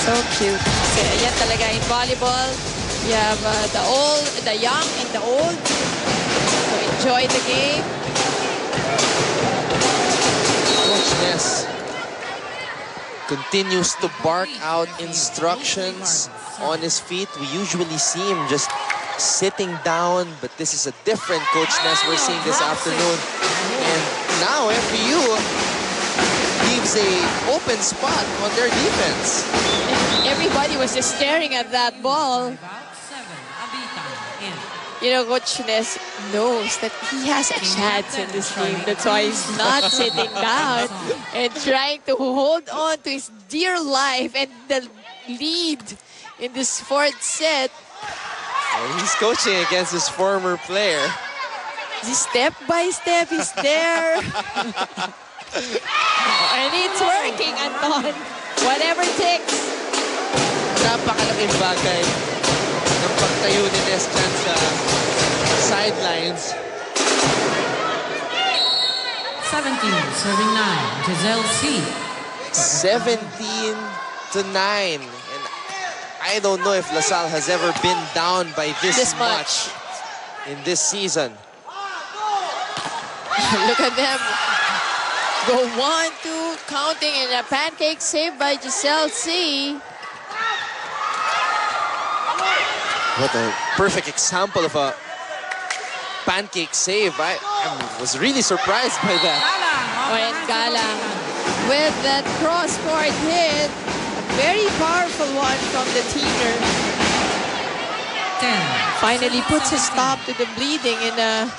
So cute. So, yan talaga in volleyball. You have the old, the young, and the old. So enjoy the game. Coach Ness continues to bark out instructions on his feet. We usually see him just sitting down, but this is a different Coach Ness we're seeing this afternoon. And now FEU leaves a open spot on their defense. And everybody was just staring at that ball. You know, Coach Ness knows that he has a chance in this game. That's why he's not sitting down and trying to hold on to his dear life and the lead in this 4th set. And he's coaching against his former player. Step by step, he's there. And it's working, Anton. Whatever it takes. Napakalaking bagay ng pagtayo ni Ness dyan sa sidelines. 17, serving 9, Giselle C. 17-9. And I don't know if LaSalle has ever been down by this much in this season. Look at them. Go 1-2, counting, and a pancake save by Giselle C. What a perfect example of a pancake save. I was really surprised by that. Oh, and Galang with that cross-court hit. A very powerful one from the teamer. 10. Finally puts a stop to the bleeding in a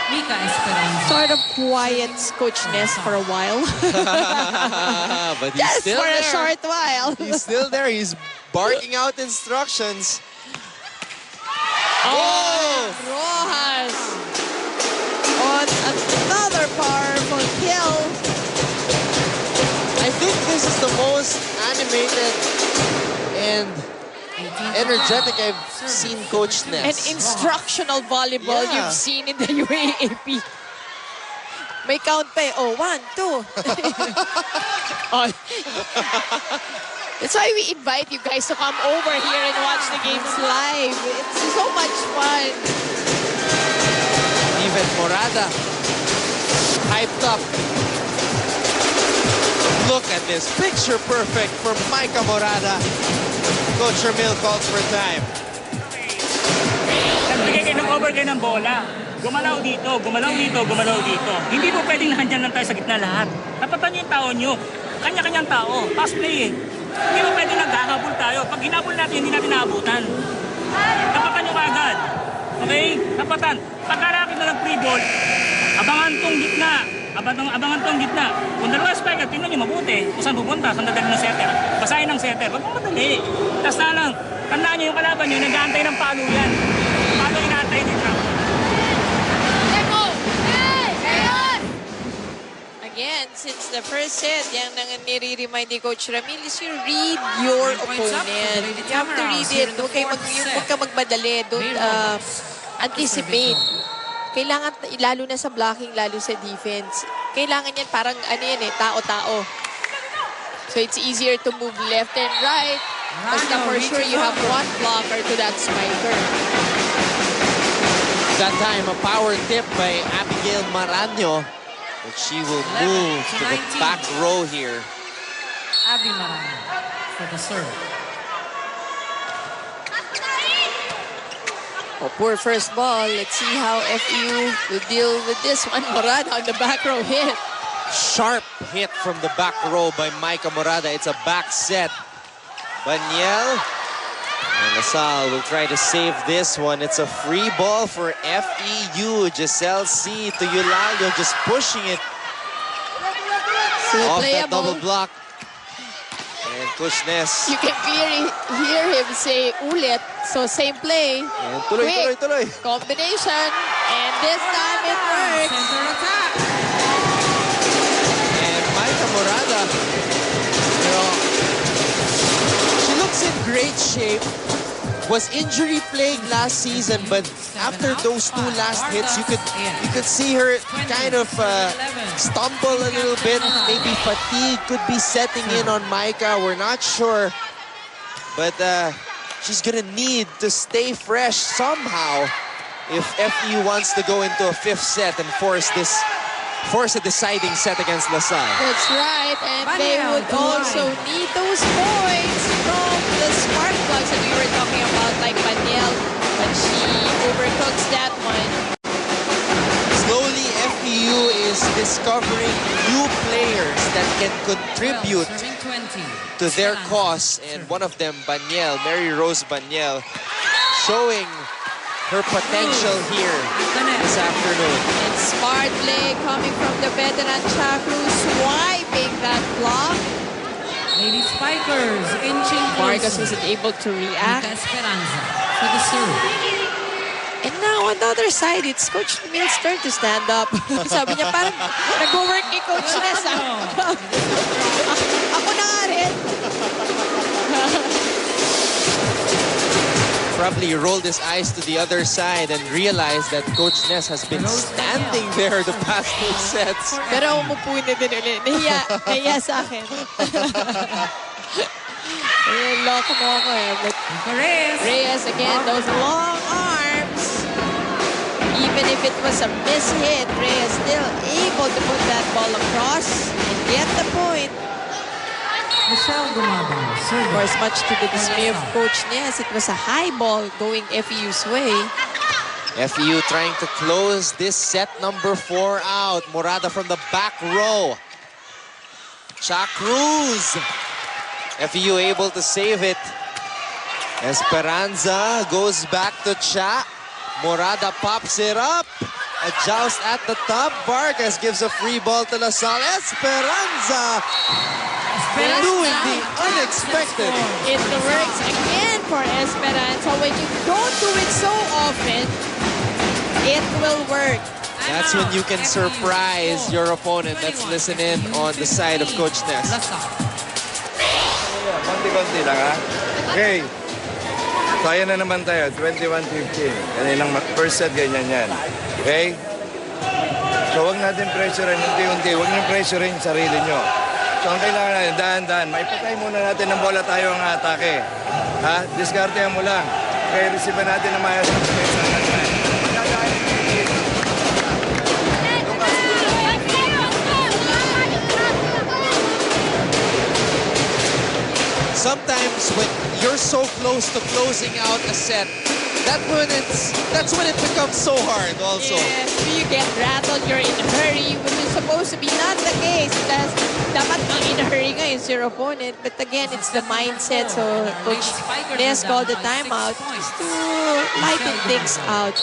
Mika Esperanza. sort of quiet Coach Ness for a while. But he's Just still for there. a short while. He's still there. He's barking out instructions. Oh, Rojas on another powerful kill. I think this is the most animated and energetic I've seen Coach An Ness. instructional volleyball Yeah. you've seen in the UAAP. May count pa eh. Oh, 1, 2. Oh. That's why we invite you guys to come over here and watch the games live. It's so much fun. Even Morada hyped up. Look at this. Picture perfect for Micah Morada. Coach Ramil calls for time. Nagbigay kayo ng over kayo ng bola. Gumalaw dito, gumalaw dito, gumalaw dito. Hindi po pwedeng nandyan lang tayo sa gitna lahat. Tapatan niyo yung tao niyo. Kanya-kanyang tao. Pass play eh. Hindi po pwedeng naghahabol tayo. Pag hinabol natin, hindi natin naabutan. Tapatan niyo kaagad. Okay? Tapatan. Pagkalaki na ng free ball, abangan tong gitna. Abangan tong gitna. Kung dalawa spiker, tingnan niyo mabuti. Kung saan pupunta, saan dadali ng setter. Basahin ng setter. Huwag mong madali. Tapos na lang, tandaan niyo yung kalaban niyo, nag-aantay ng palo yan. Palo inaantay dito. Again, since the first set, yan nang nire-remind ni Coach Ramil is you read your opponent. You have to read it. Huwag ka magmadali. Don't anticipate. Kailangan, lalo na sa blocking, lalo sa defense, kailangan yan parang ano yan tao-tao. So it's easier to move left and right. Basta for sure you have one blocker to that spiker. That time, a power tip by Abigail Maranyo. But she will move to the back row here. Abby Maranyo for the serve. Oh, poor first ball. Let's see how FEU will deal with this one. Morada on the back row hit. Sharp hit from the back row by Micah Morada. It's a back set. Baniel. And LaSalle will try to save this one. It's a free ball for FEU. Giselle C. to Eulalio just pushing it off that double block. And Coach Ness. You can clearly hear him say ulit. So same play. And tuloy. Combination. And this time it works. Center attack. And Micah Morada, you know, she looks in great shape. Was injury plagued last season, but after those two last hits, you could see her kind of stumble a little bit. Maybe fatigue could be setting in on Micah. We're not sure, but she's gonna need to stay fresh somehow if FEU wants to go into a fifth set and force a deciding set against LaSalle. That's right, and they would also need those points from the spark plugs that we were talking about, like Baniel, but she overcooks that one. Slowly, FEU is discovering new players that can contribute to their cause, and one of them, Baniel, Mary Rose Baniel, showing her potential here this afternoon. And smart play coming from the veteran Chakru, swiping that block. Lady Spikers inching Vargas closer. wasn't able to react. Esperanza for the serve. And now on the other side, it's Coach Mills' turn to stand up. Sabi niya parang nag-work kay Coach Ness. Ako na nga rin. Probably rolled his eyes to the other side and realized that Coach Ness has been standing there the past two sets. Pero umupo na din ulit. Nahiya sa akin. Loko mo ako eh. But Reyes again, those long arms. Even if it was a miss-hit, Reyes still able to put that ball across and get the point. Michelle Gumabao, Of serve. course, much to the dismay of Coach Ness, it was a high ball going FEU's way. FEU trying to close this set number 4 out. Morada from the back row. Cha Cruz. FEU able to save it. Esperanza goes back to Cha. Morada pops it up. A joust at the top. Vargas gives a free ball to LaSalle. Esperanza doing the unexpected. It works again for Esperanza. When you don't do it so often, it will work. That's when you can surprise your opponent. Let's listen in on the side of Coach Ness. Konti-konti lang ha. Okay. Kaya na naman tayo. 21-15. Kaninang first set, ganyan yan. Okay? So huwag natin pressurein unti-unti. Huwag niyong pressurein sarili nyo. So ang kailangan natin, dahan-dahan. Maipatay muna natin ng bola tayo ang atake. Ha? Diskartehan mo lang. Okay, receive natin ng mayas ng pesa. Sometimes when you're so close to closing out a set, That's when it becomes so hard also. Yes, you get rattled, you're in a hurry, which is supposed to be not the case. That's dapat ang in a hurry nga is your opponent. But again, it's the mindset. So Coach Ness called the timeout just to lighten things out.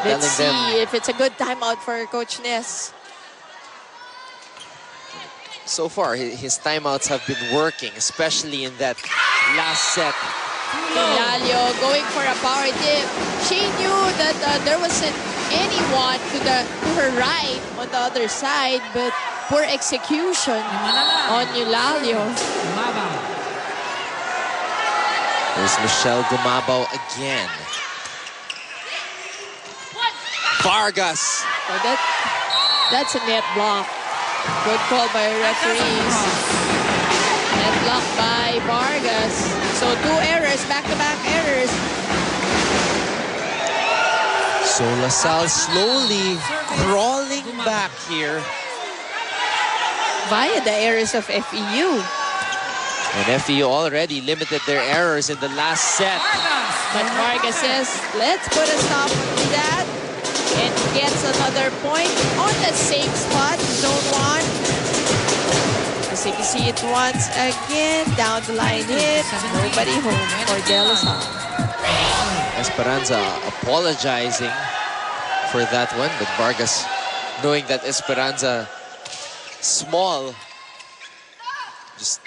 Let's see if it's a good timeout for Coach Ness. So far, his timeouts have been working, especially in that last set. Hilario going for a power tip. She knew that there wasn't anyone to her right on the other side, but poor execution on Hilario. There's Michelle Gumabao again. Vargas. So that's a net block. Good call by referees. Net block by Vargas. So 2 errors, back-to-back errors. So LaSalle slowly crawling back here. Via the errors of FEU. And FEU already limited their errors in the last set. But Vargas says, let's put a stop to that. And gets another point on the same spot, zone 1. As you can see it once again, down the line hit, nobody home for DLSU. Esperanza apologizing for that one, but Vargas, knowing that Esperanza small, just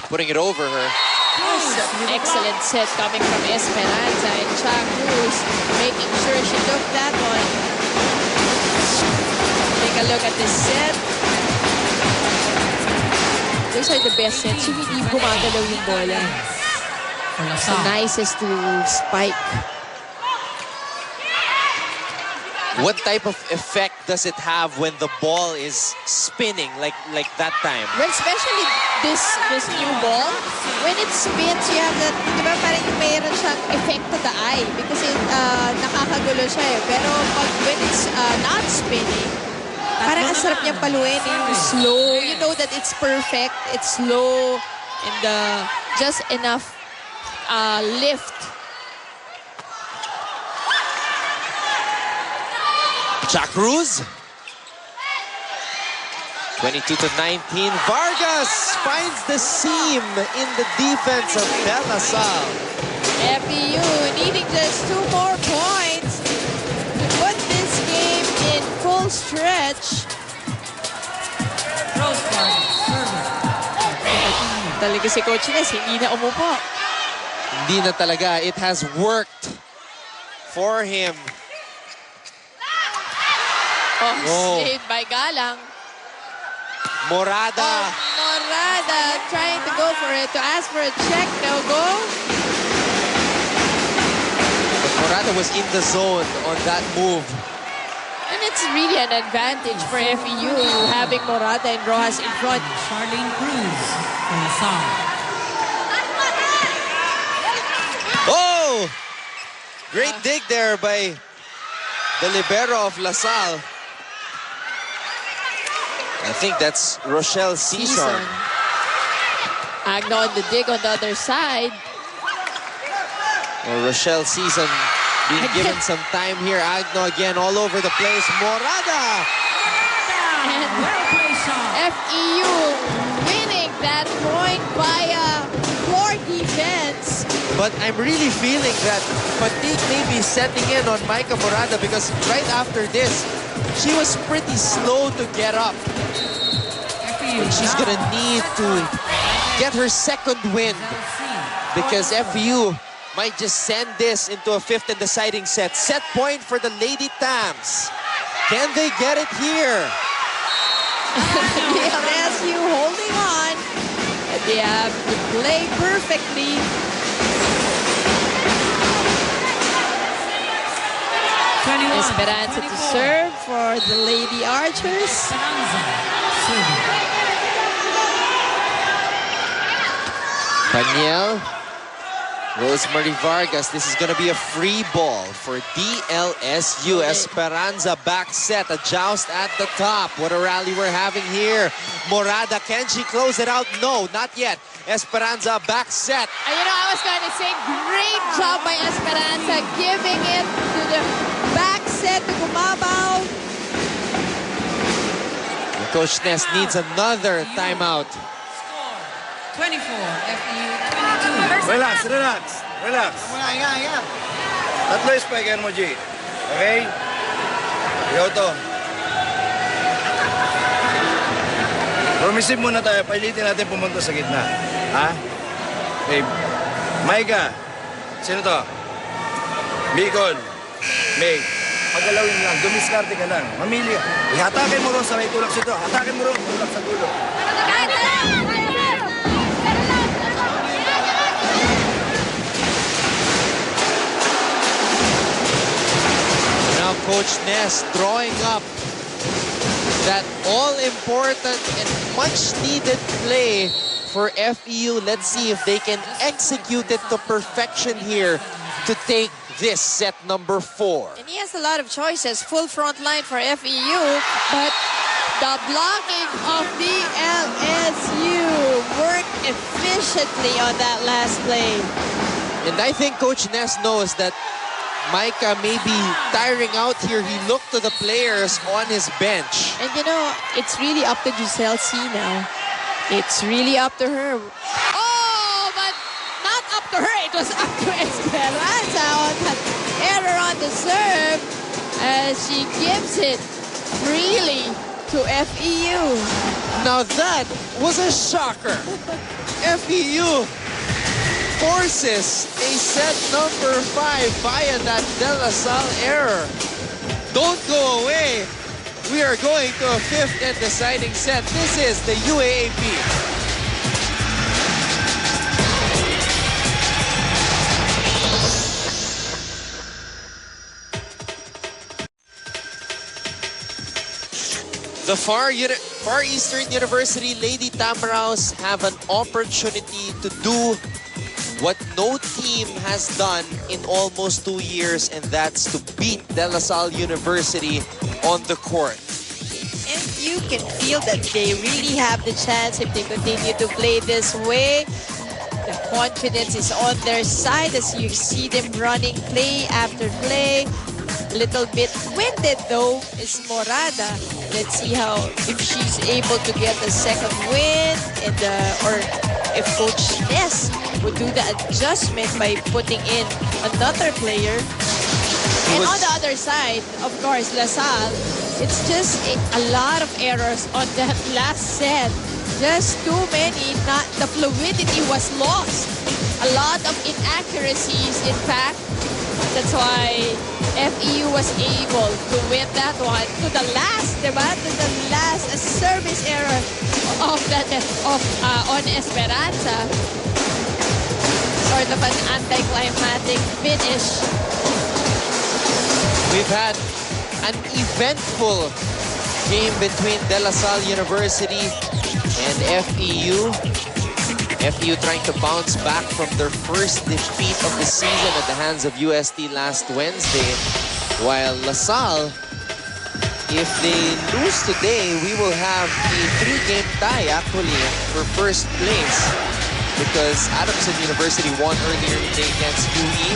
putting it over her. Excellent set coming from Esperanza, and Cha Cruz making sure she took that one. Take a look at this set. Those are the best sets. Yung hindi gumagalaw yung bola. The nicest to spike. What type of effect does it have when the ball is spinning like that time? Well, especially this new ball, when it spins, you have that, di ba parang mayroon siyang effect to the eye because nakakagulo siya eh. Pero when it's not spinning, parang ang sarap niyang paluin. Slow, you know that it's perfect, it's slow, and just enough lift. Cha Cruz. 22-19. Vargas finds the seam in the defense of LaSalle. FEU needing just 2 more points to put this game in full stretch. Talaga si Coach Ness, hindi na umupo. Hindi na talaga. It has worked for him. Oh, saved by Galang. Morada. Morada trying to go for it, to ask for a check. No go. But Morada was in the zone on that move. And it's really an advantage for FEU having Morada and Rojas in front. Charlene Cruz from LaSalle. Oh! Great dig there by the libero of LaSalle. I think that's Rochelle Season. Agno on the dig on the other side. Well, Rochelle Season being given some time here. Agno again all over the place. Morada! And FEU winning that point via poor defense. But I'm really feeling that fatigue may be setting in on Micah Morada because right after this, she was pretty slow to get up. And she's gonna need to get her second win because FEU might just send this into a 5th and deciding set. Set point for the Lady Tams. Can they get it here? DLSU holding on. They have to play perfectly. Esperanza to serve for the Lady Archers. Daniel Rosemary Vargas, this is going to be a free ball for DLSU. Esperanza back set, a joust at the top. What a rally we're having here. Morada, can she close it out? No, not yet. Esperanza back set. And you know, I was going to say, great job by Esperanza, giving it to the back set to Gumabaw. Coach Ness needs another timeout. 24, FEU 22. Relax, relax, relax. Tatlo yung spiker mo, G. Okay? Ikaw to. Promise muna tayo. Pilitin natin pumunta sa gitna. Ha? Okay. Maika. Sino to? Bicol. May. Pagalawin lang. Dumiskarte ka lang. Mamili ka. Ihatakin mo ron sa may tulak sito. Hatakin mo ron. Tulak sa dulo. Now Coach Ness drawing up that all-important and much-needed play for FEU. Let's see if they can execute it to perfection here to take this set number 4. And he has a lot of choices. Full front line for FEU, but the blocking of DLSU worked efficiently on that last play. And I think Coach Ness knows that Micah may be tiring out here. He looked to the players on his bench. And you know, it's really up to Giselle C now. It's really up to her. Oh, but not up to her. It was up to Esperanza on that error on the serve as she gives it freely to FEU. Now that was a shocker. FEU forces a set number 5 via that LaSalle error. Don't go away. We are going to a 5th and deciding set. This is the UAAP. The Far Eastern University Lady Tamaraws have an opportunity to do what no team has done in almost 2 years, and that's to beat De La Salle University on the court. And you can feel that they really have the chance if they continue to play this way. The confidence is on their side as you see them running play after play. A little bit winded though is Morada. Let's see if she's able to get the second win, and or if Coach Ness would do the adjustment by putting in another player. And on the other side, of course, LaSalle, it's just a lot of errors on that last set. Just too many. The fluidity was lost. A lot of inaccuracies, in fact. That's why FEU was able to win that one to the last, diba? To the last service error of on Esperanza. Sort of an anticlimactic finish. We've had an eventful game between De La Salle University and FEU. FEU trying to bounce back from their first defeat of the season at the hands of UST last Wednesday. While LaSalle, if they lose today, we will have a 3-game tie actually for first place, because Adamson University won earlier today against UE.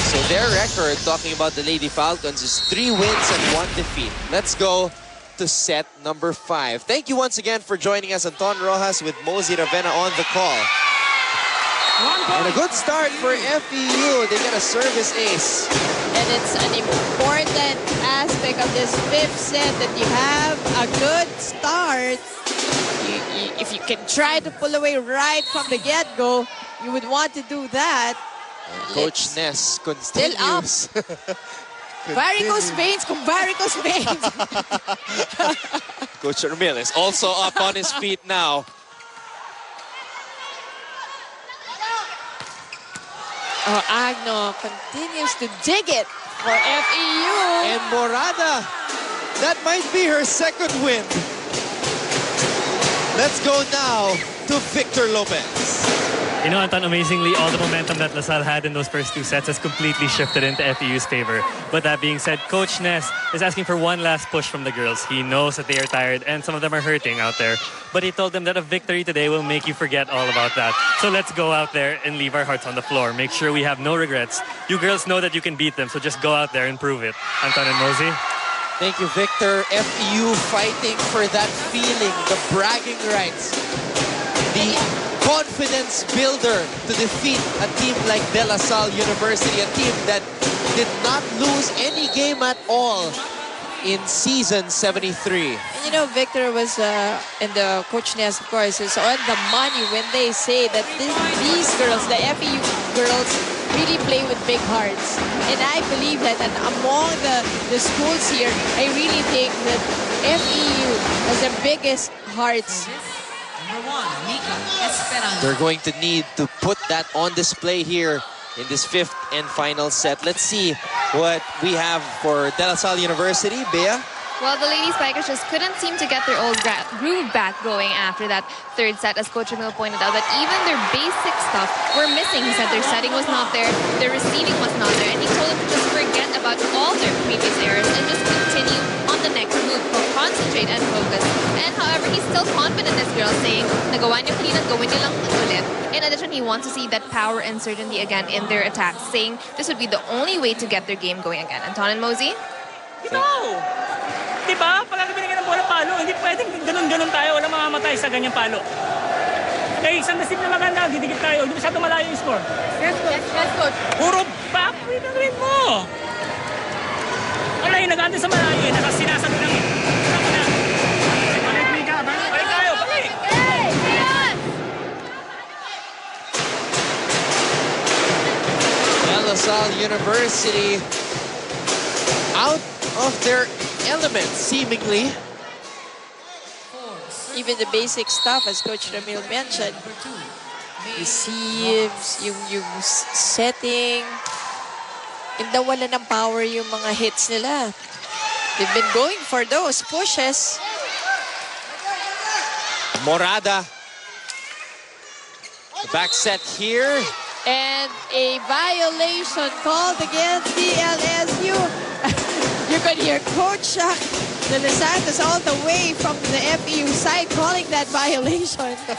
So their record, talking about the Lady Falcons, is 3 wins and 1 defeat. Let's go to set number 5. Thank you once again for joining us. Anton Rojas with Mosey Ravena on the call. And a good start for FEU. They get a service ace. And it's an important aspect of this 5th set that you have a good start. If you can try to pull away right from the get-go, you would want to do that. Coach Ness continues. Still up. Varicose veins, varicose veins. Coach Ermil is also up on his feet now. Oh, Agno continues to dig it for FEU. And Morada, that might be her second win. Let's go now to Victor Lopez. You know, Anton, amazingly, all the momentum that LaSalle had in those first 2 sets has completely shifted into FEU's favor. But that being said, Coach Ness is asking for one last push from the girls. He knows that they are tired and some of them are hurting out there. But he told them that a victory today will make you forget all about that. So let's go out there and leave our hearts on the floor. Make sure we have no regrets. You girls know that you can beat them, so just go out there and prove it. Anton and Mosey. Thank you, Victor. FEU fighting for that feeling, the bragging rights, the confidence builder to defeat a team like LaSalle University, a team that did not lose any game at all in season 73. And you know, Victor was, and the Coach Ness, of course, is on the money when they say that these girls, the FEU girls, really play with big hearts. And I believe that, and among the schools here, I really think that FEU has the biggest hearts. They're going to need to put that on display here in this 5th and final set. Let's see what we have for LaSalle University. Bea? Well, the Lady Spikers just couldn't seem to get their old groove back going after that 3rd set, as Coach Emil pointed out, that even their basic stuff were missing. He said their setting was not there, their receiving was not there, and he told them to just forget about all their previous errors and just continue on the next move, concentrate and focus. And however, he's still confident in this girl, saying, nagawa niyo kanina, gawin niyo lang ulit. In addition, he wants to see that power and certainty again in their attacks, saying this would be the only way to get their game going again. Anton and Mosey? No! Diba? Pag binigyan ng bola palo, hindi pwedeng ganun-ganun tayo. Walang mamamatay sa ganyang palo. Okay, isang nasip na maganda, didikit tayo. Hindi masyado malayo yung score. Yes, coach. Yes, coach. Puro back, gawin mo. Wala yung nag-ante sa malayo, nakasinasabi lang. Balik, Mika. Balik tayo, balik. LaSalle University out of their element, seemingly. Even the basic stuff, as Coach Ramil mentioned, receives, yung setting, hindi wala ng power yung mga hits nila. They've been going for those pushes. Morada. The back set here. And a violation called against DLSU. You could hear Coach De Los Santos all the way from the FEU side calling that violation. Let's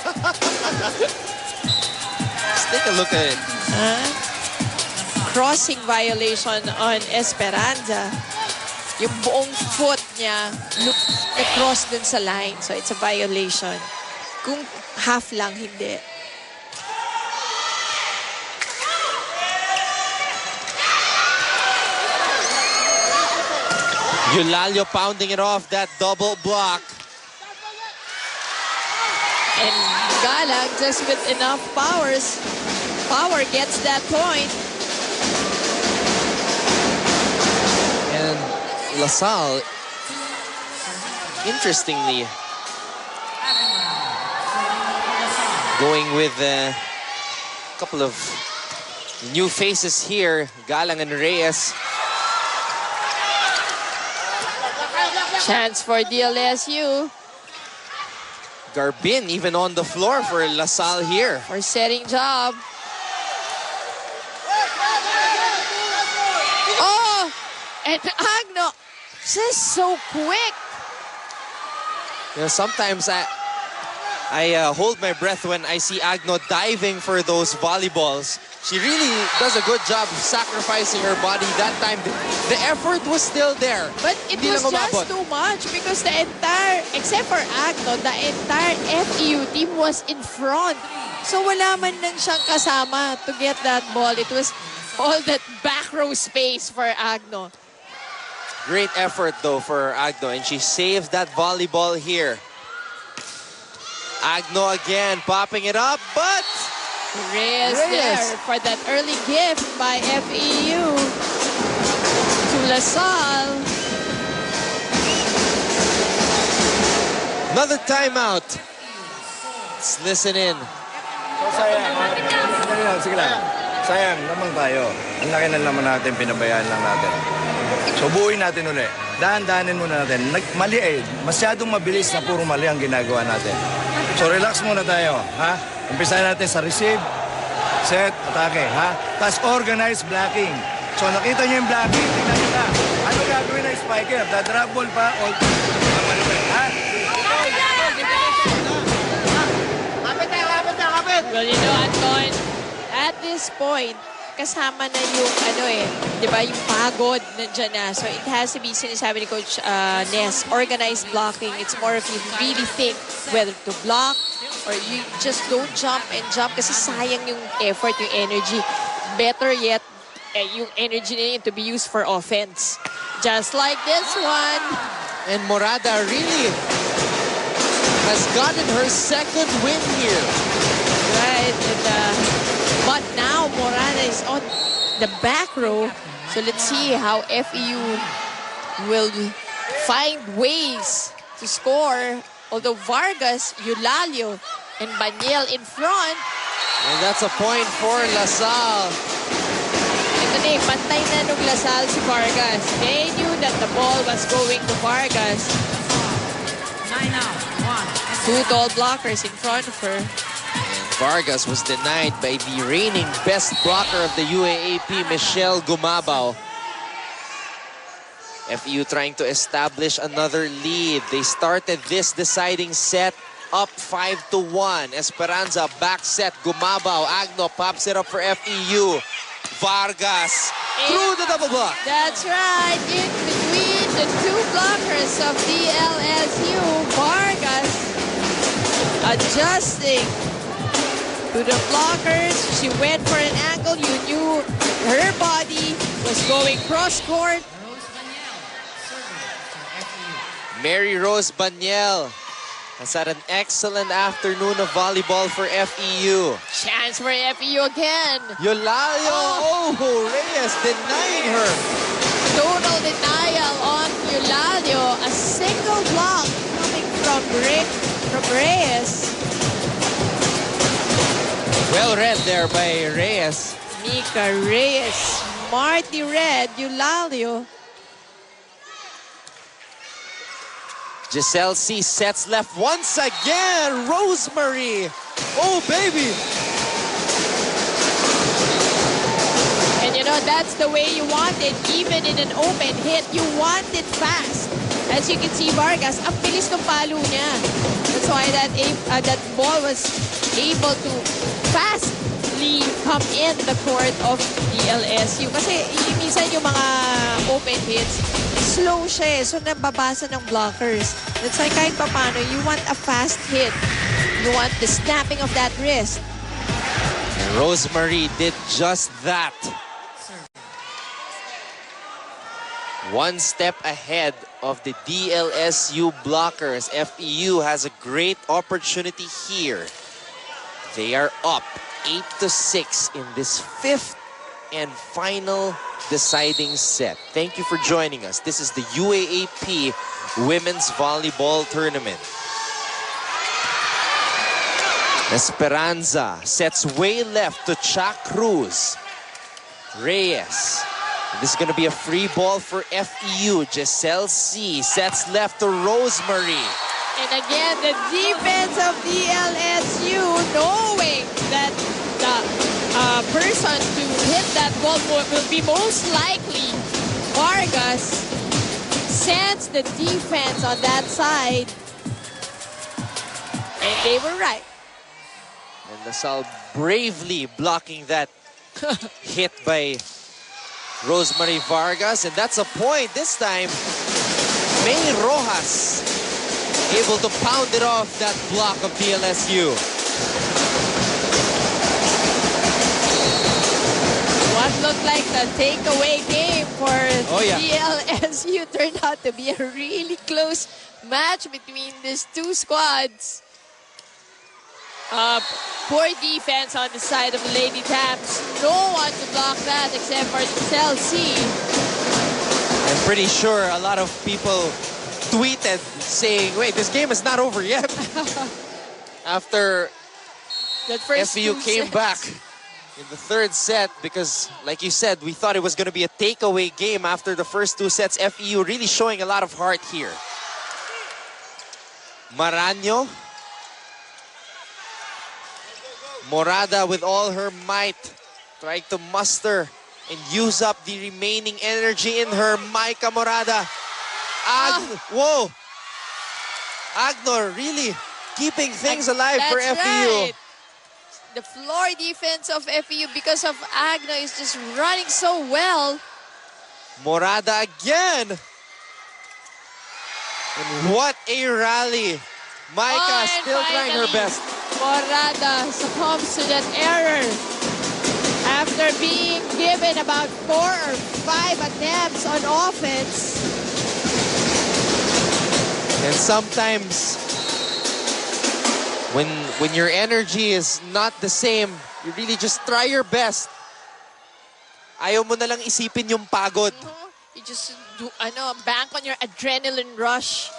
take a look at it. Crossing violation on Esperanza. Yung buong foot niya na-cross dun sa line. So it's a violation. Kung half lang, hindi. Eulalio pounding it off that double block. And Galang just with enough power gets that point. And LaSalle, interestingly, going with a couple of new faces here, Galang and Reyes. Chance for DLSU. Garbin even on the floor for LaSalle here. For setting job. Oh! And Agno, just so quick. You know, sometimes I hold my breath when I see Agno diving for those volleyballs. She really does a good job of sacrificing her body. That time, the effort was still there. But it was just too much because the entire, except for Agno, the entire FEU team was in front. So wala man lang siyang kasama to get that ball. It was all that back row space for Agno. Great effort though for Agno, and she saves that volleyball here. Agno again popping it up, but Reyes there for that early gift by FEU to LaSalle. Another timeout. Let's listen in. Sige lang. Sayang naman tayo. Ang laki na naman natin, pinabayaan lang natin. So buuin natin ulit. Dahan-dahanin muna natin. Mali eh. Masyadong mabilis na puro mali ang ginagawa natin. So relax muna tayo. Ha? Umpisahan natin sa receive. set, atake, ha? Tapos organized blocking. So nakita niyo yung blocking, tingnan niyo na. Ano gagawin ng spiker? Da-drop ball pa o... Ha? Well, you know, Anton, at this point, kasama na yung di ba, yung pagod nandiyan na. So it has to be, sinasabi ni Coach Ness, organized blocking. It's more of you really think whether to block or you just don't jump and jump kasi sayang yung effort, yung energy. Better yet, yung energy na yun to be used for offense. Just like this one. And Morada really has gotten her second win here. Right, and, but now Morada is on the back row. So let's see how FEU will find ways to score. Although Vargas, Eulalio, and Baniel in front. And that's a point for LaSalle. Ito na pantay na nung LaSalle si Vargas. They knew that the ball was going to Vargas. 9 out, 1. Two tall blockers in front of her. Vargas was denied by the reigning best blocker of the UAAP, Michelle Gumabao. FEU trying to establish another lead. They started this deciding set up 5-1. Esperanza back set. Gumabao. Agno pops it up for FEU. Vargas through the double block. That's right. In between the two blockers of DLSU, Vargas adjusting to the blockers. She went for an angle. You knew her body was going cross-court. Mary Rose Baniel has had an excellent afternoon of volleyball for FEU. Chance for FEU again. Eulalio Reyes denying her. Total denial on Eulalio. A single block coming from Reyes. Well read there by Reyes. Mika Reyes. Smartly read Eulalio. Giselle C sets left once again. Rosemary. Oh, baby. And you know, that's the way you want it. Even in an open hit, you want it fast. As you can see, Vargas, ang bilis ng palo niya. That's why that ball was able to fastly come in the court of DLSU. Kasi minsan yung mga open hits, slow siya so nababasa ng blockers. That's why kahit papano, you want a fast hit. You want the snapping of that wrist. Rosemary did just that. One step ahead of the DLSU blockers. FEU has a great opportunity here. They are up 8-6 in this fifth and final deciding set. Thank you for joining us. This is the UAAP Women's Volleyball Tournament. Esperanza sets way left to Chuck Cruz. Reyes. This is going to be a free ball for FEU. Giselle C sets left to Rosemary. And again, the defense of DLSU knowing that the person to hit that ball will be most likely Vargas, sends the defense on that side. And they were right. And LaSalle bravely blocking that hit by Rosemary Vargas. And that's a point this time. May Rojas able to pound it off that block of DLSU. What looked like the takeaway game for DLSU turned out to be a really close match between these two squads. Poor defense on the side of the Lady Taps. No one to block that except for Giselle C. I'm pretty sure a lot of people tweeted saying, wait, this game is not over yet. After that first FEU came back in the third set, because like you said, we thought it was going to be a takeaway game after the first two sets. FEU really showing a lot of heart here. Maraño Morada with all her might, trying to muster and use up the remaining energy in her. Maika Morada. Whoa! Agnor really keeping things alive for FEU. Right. The floor defense of FEU because of Agno is just running so well. Morada again. And what a rally. Maika still trying her best. Morada succumbs to that error after being given about 4 or 5 attempts on offense. And sometimes when your energy is not the same, you really just try your best. Ayaw mo na lang isipin yung pagod. You just do, bank on your adrenaline rush.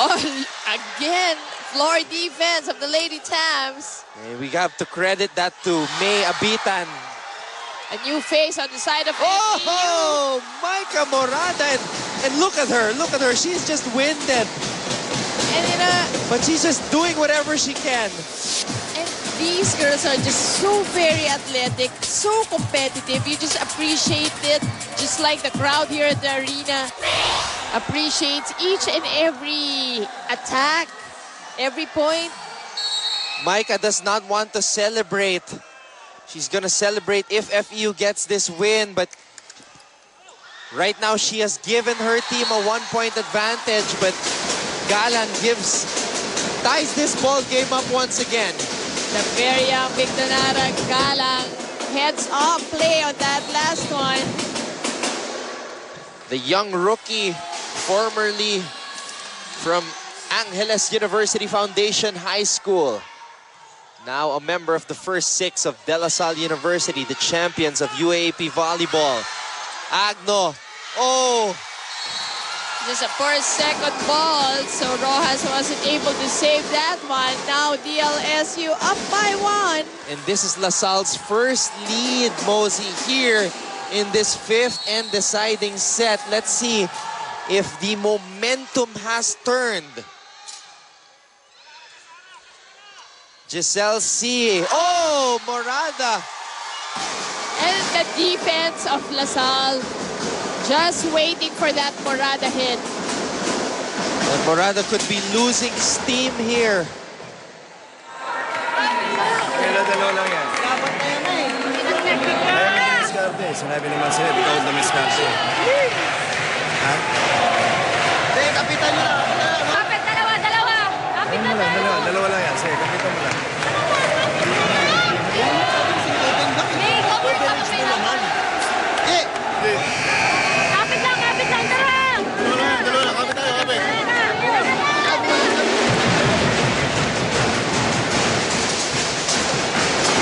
Oh, again, floor defense of the Lady Tams. And we have to credit that to May Abitan. A new face on the side of Oh, Maika Morada. And look at her. Look at her. She's just winded. And but she's just doing whatever she can. And these girls are just so very athletic, so competitive. You just appreciate it, just like the crowd here at the arena appreciates each and every attack, every point. Maika does not want to celebrate. She's gonna celebrate if FEU gets this win, but right now she has given her team a 1-point advantage, but Galan ties this ball game up once again. The very young Victonara Galang heads off play on that last one. The young rookie, formerly from Angeles University Foundation High School. Now a member of the first 6 of LaSalle University, the champions of UAAP volleyball. Agno. Oh! Just a first-second ball, so Rojas wasn't able to save that one. Now DLSU up by 1. And this is LaSalle's first lead, Mosey, here in this 5th and deciding set. Let's see if the momentum has turned. Giselle C. Oh, Morada. And the defense of LaSalle just waiting for that Morada hit. And Morada could be losing steam here. Dalawa lang yan. Dapat na yan eh. Ayaw mo dumiskarte. Sinabi naman sa'yo, ikaw dumiskarte. Ha? Hindi, kapitan mo lang. Kapit, dalawa. Kapit na Dalawa lang yan. Sige, kapitan mo lang. May cover ka pa may naman. Kapit lang, tara! Dalawa lang, kapit tayo, kapit.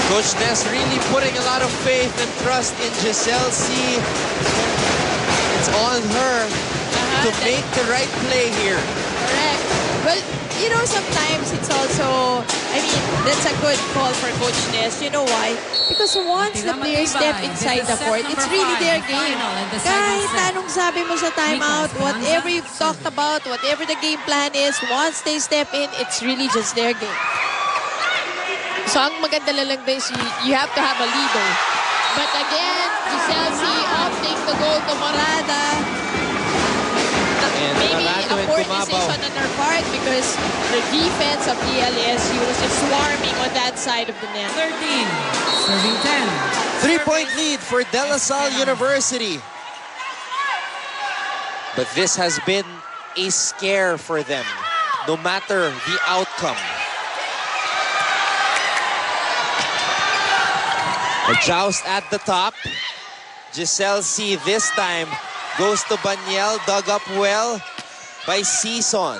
Coach Ness really putting a lot of faith and trust in Giselle C. It's on her to make the right play here. Correct. Well, you know, sometimes it's also, I mean, that's a good call for Coach Ness. You know why? Because once the players step inside the court, it's really their game. Kahit anong sabi mo sa timeout, whatever you've talked about, whatever the game plan is, once they step in, it's really just their game. So ang maganda lang ba is you have to have a leader. But again, Giselle C opting to go to Morada. Maybe a poor decision on her part because the defense of DLSU was just swarming on that side of the net. 13, serving 10. 3-point lead for De La Salle University. But this has been a scare for them, no matter the outcome. A joust at the top. Giselle C this time goes to Baniel, dug up well by Season.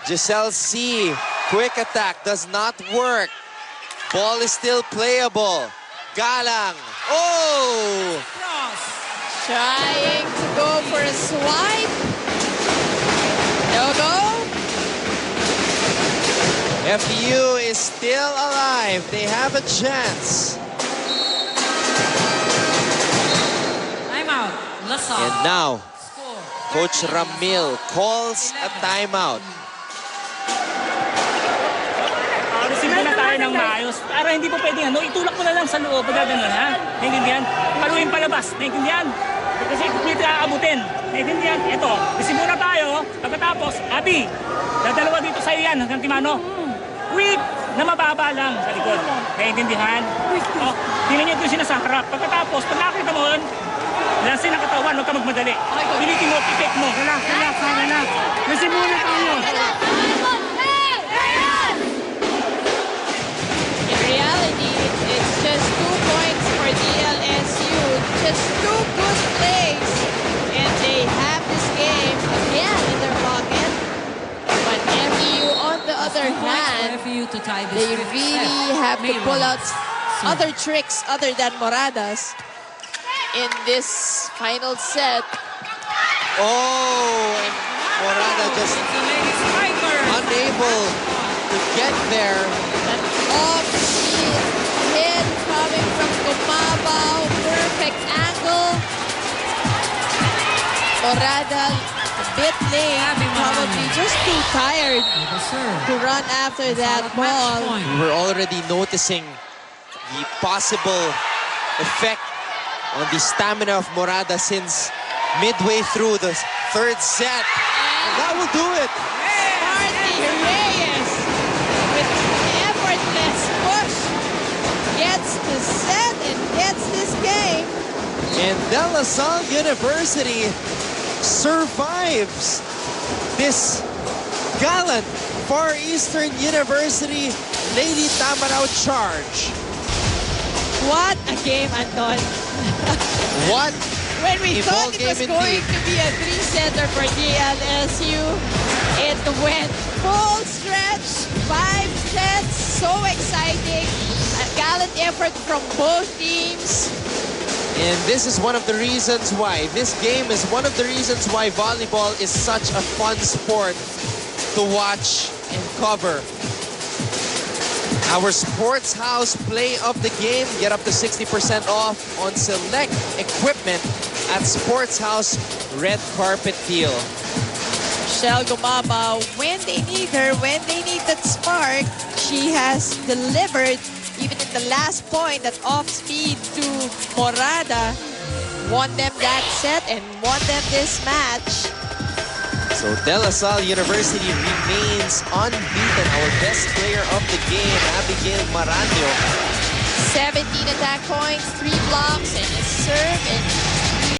Giselle C, quick attack, does not work. Ball is still playable. Galang, oh! Trying to go for a swipe. No go. FEU is still alive. They have a chance. LaSalle. And now, Coach Ramil calls a timeout. Receive na. kayo ng maayos. Para hindi po pwedeng itulak mo na lang sa loob. Pagka ganun, ha? Naiintindihan? Paluin palabas. Naiintindihan? Kasi hindi tayo aabutin. Naiintindihan? Ito, resibo na tayo. Pagkatapos, Abi, dadalawa dito sa iyan hanggang Timano. Quick na mababa lang sa likod. Naiintindihan? Tingnan niyo doon siya sa harap. Pagkatapos, pag nakita mo yun, lansin ang katawan, huwag ka magmadali. Pilitin mo, pick mo. Relax. Kasi muna tayo. In reality, it's just 2 points for DLSU. Just 2 good plays. And they have this game again in their pocket. But FEU, on the other hand, FEU to tie this they really have to pull out other tricks other than Moradas in this final set. Oh, and Morada just unable to get there. An off-speed hit coming from Gumabaw. Perfect angle. Morada a bit late, probably just too tired to run after that ball. We were already noticing the possible effect on the stamina of Morada since midway through the third set. And that will do it. Marty Reyes with effortless push gets the set and gets this game. And LaSalle University survives this gallant Far Eastern University Lady Tamaraw charge. What a game, Anton. What When we a thought ball it game was going indeed. to be a 3-setter for DLSU, it went full stretch, 5 sets, so exciting. A gallant effort from both teams. And this is one of the reasons why, this game is one of the reasons why volleyball is such a fun sport to watch and cover. Our Sports House play of the game, get up to 60% off on select equipment at Sports House Red Carpet Deal. Michelle Gumabaw, when they need her, when they need that spark, she has delivered. Even in the last point, that off-speed to Morada, won them that set and won them this match. So De La Salle University remains unbeaten. Our best player of the game, Abigail Maranyo. 17 attack points, 3 blocks, and a serve, and